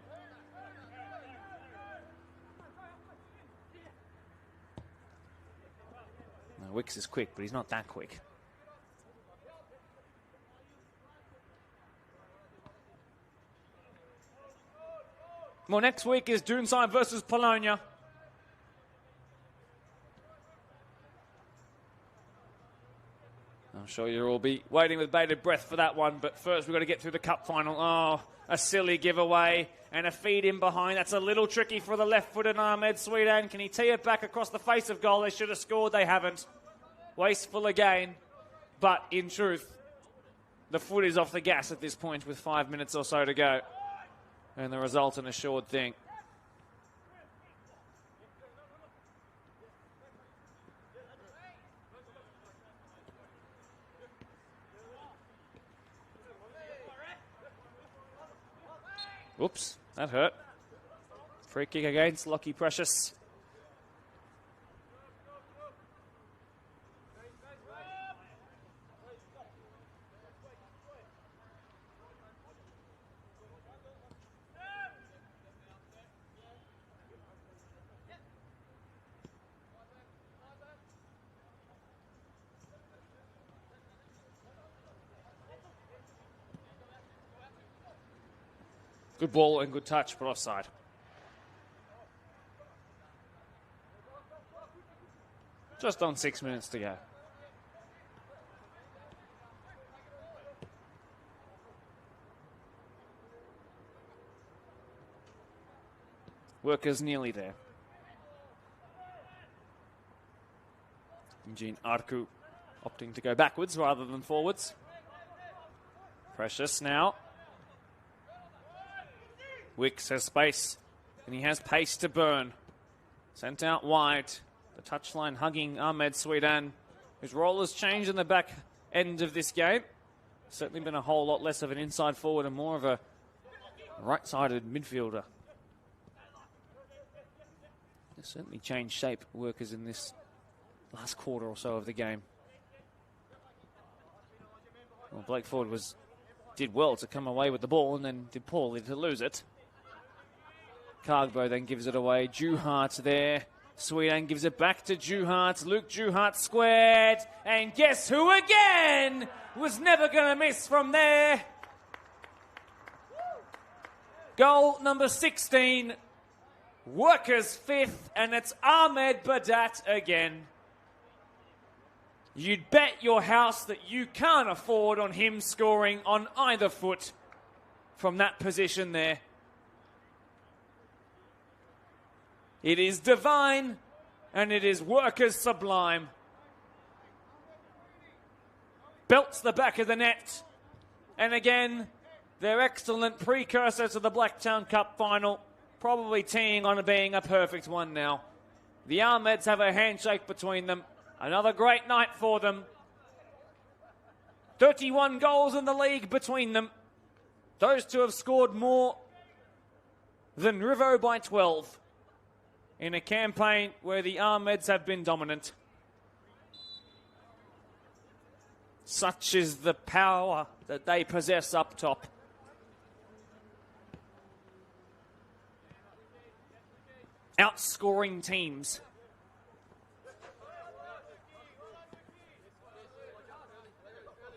Now, Wicks is quick, but he's not that quick. Well, next week is Doonside versus Polonia. I'm sure you'll all be waiting with bated breath for that one, but first we've got to get through the cup final. Oh, a silly giveaway and a feed in behind. That's a little tricky for the left-footed Ahmed Sweden. Can he tee it back across the face of goal? They should have scored. They haven't. Wasteful again. But in truth, the foot is off the gas at this point with 5 minutes or so to go. And the result an assured thing. Whoops, that hurt. Free kick against Lockie Precious. Good ball and good touch, but offside. Just on 6 minutes to go. Workers nearly there. Gene Arku opting to go backwards rather than forwards. Precious now. Wicks has space, and he has pace to burn. Sent out wide. The touchline hugging Ahmed Sweetan, whose role has changed in the back end of this game. Certainly been a whole lot less of an inside forward and more of a right-sided midfielder. They've certainly changed shape, Workers, in this last quarter or so of the game. Well, Blake Ford did well to come away with the ball and then did poorly to lose it. Cargbo then gives it away. Juhart there. Sweetan gives it back to Juhart. Luke Juhart squared. And guess who again was never going to miss from there? Goal number 16. Workers' fifth. And it's Ahmed Badat again. You'd bet your house that you can't afford on him scoring on either foot from that position there. It is divine, and it is Workers sublime. Belts the back of the net. And again, their excellent precursor to the Blacktown Cup final, probably teeing on being a perfect one now. The Ahmeds have a handshake between them. Another great night for them. 31 goals in the league between them. Those two have scored more than Rivo by 12 in a campaign where the Ahmeds have been dominant. Such is the power that they possess up top. Outscoring teams.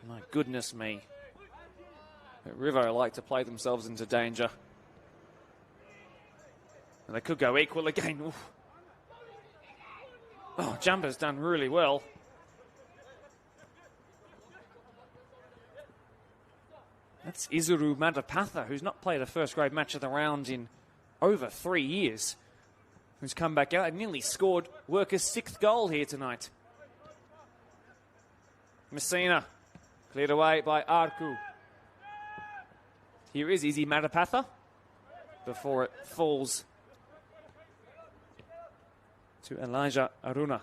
My goodness me. But Rivo like to play themselves into danger. And they could go equal again. Oof. Oh, Jumper's done really well. That's Izuru Madapatha, who's not played a first-grade match of the round in over 3 years. Who's come back out and nearly scored Workers' 6th goal here tonight. Messina, cleared away by Arku. Here is Izzy Madapatha before it falls to Elijah Aruna.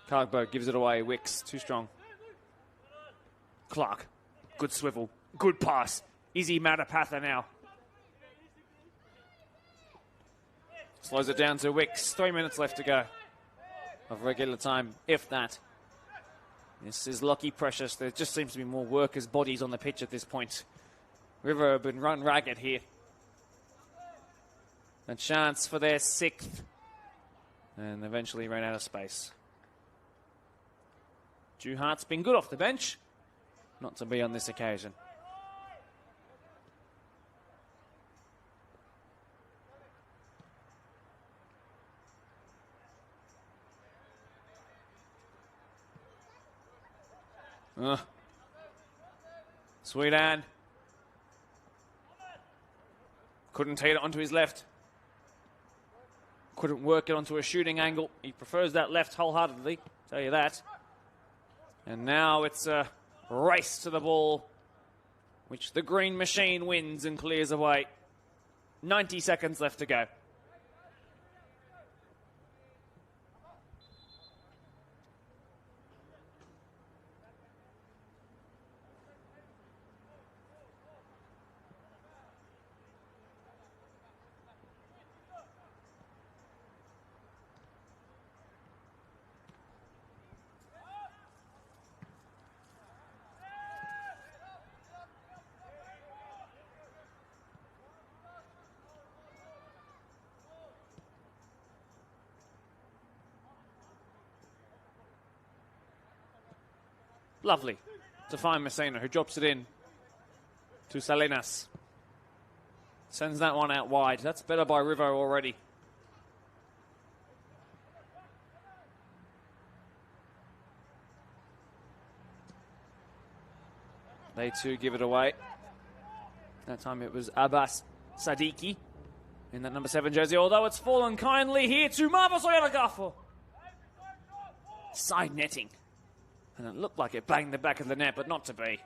Cargbo gives it away. Wicks, too strong. Clark, good swivel, good pass. Izzy Madapatha now. Slows it down to Wicks. 3 minutes left to go of regular time, if that. This is Lockie Precious. There just seems to be more Workers' bodies on the pitch at this point. River have been run ragged here. A chance for their 6th. And eventually ran out of space. Juhart's been good off the bench. Not to be on this occasion. Sweetan. Couldn't take it onto his left. Couldn't work it onto a shooting angle. He prefers that left wholeheartedly, tell you that. And now it's a race to the ball, which the green machine wins and clears away. 90 seconds left to go. Lovely to find Messina, who drops it in to Salinas. Sends that one out wide. That's better by Rivo already. They too give it away. That time it was Abbas Sadiki in that number 7 jersey, although it's fallen kindly here to Marva Soyalagafo. Side netting. And it looked like it banged the back of the net, but not to be.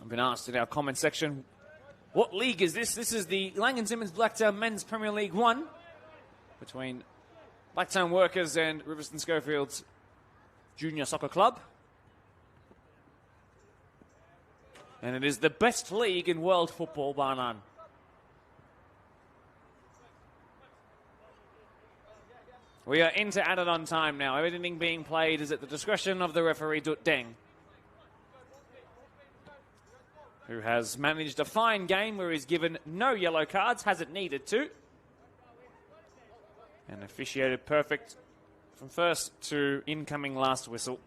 I've been asked in our comment section, what league is this? This is the Laing Simmons Blacktown Men's Premier League 1 between Blacktown Workers and Riverstone Schofields Junior Soccer Club. And it is the best league in world football, bar none. We are into added on time now. Everything being played is at the discretion of the referee, Dut Deng, who has managed a fine game where he's given no yellow cards, hasn't needed to, and officiated perfect from first to incoming last whistle.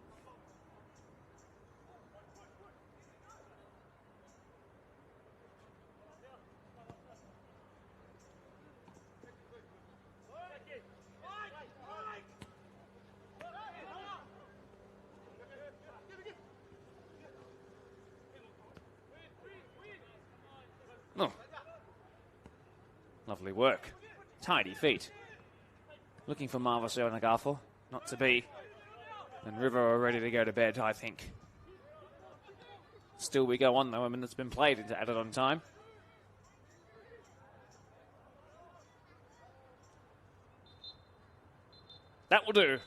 Oh. Lovely work. Tidy feet. Looking for Marva Soyalagafo. Not to be. And River are ready to go to bed, I think. Still we go on, though. I mean, it's been played into added on time. That will do.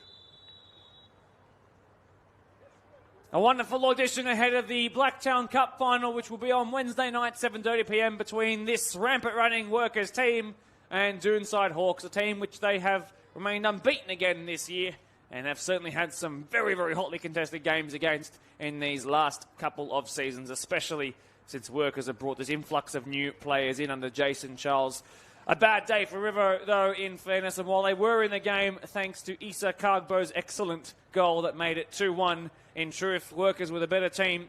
A wonderful audition ahead of the Blacktown Cup final, which will be on Wednesday night, 7:30 p.m, between this rampant running Workers team and Doonside Hawks, a team which they have remained unbeaten again this year and have certainly had some very, very hotly contested games against in these last couple of seasons, especially since Workers have brought this influx of new players in under Jason Charles. A bad day for River, though, in fairness, and while they were in the game, thanks to Issa Kagbo's excellent goal that made it 2-1, in truth, Workers were the better team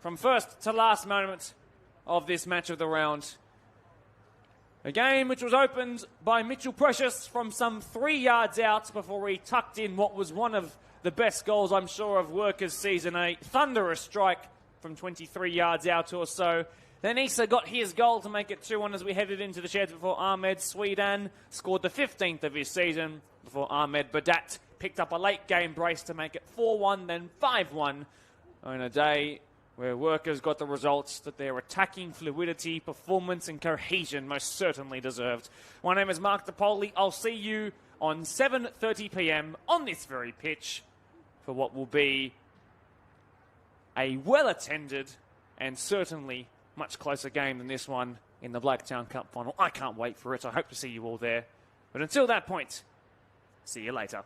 from first to last moment of this match of the round. A game which was opened by Mitchell Precious from some 3 yards out before he tucked in what was one of the best goals, I'm sure, of Workers' season, a thunderous strike from 23 yards out or so. Then Issa got his goal to make it 2-1 as we headed into the sheds before Ahmed Swedan scored the 15th of his season before Ahmed Badat picked up a late game brace to make it 4-1, then 5-1 on a day where Workers got the results that their attacking fluidity, performance and cohesion most certainly deserved. My name is Mark DePoli. I'll see you on 7:30 p.m. on this very pitch for what will be a well-attended and certainly much closer game than this one in the Blacktown Cup final. I can't wait for it. I hope to see you all there. But until that point, see you later.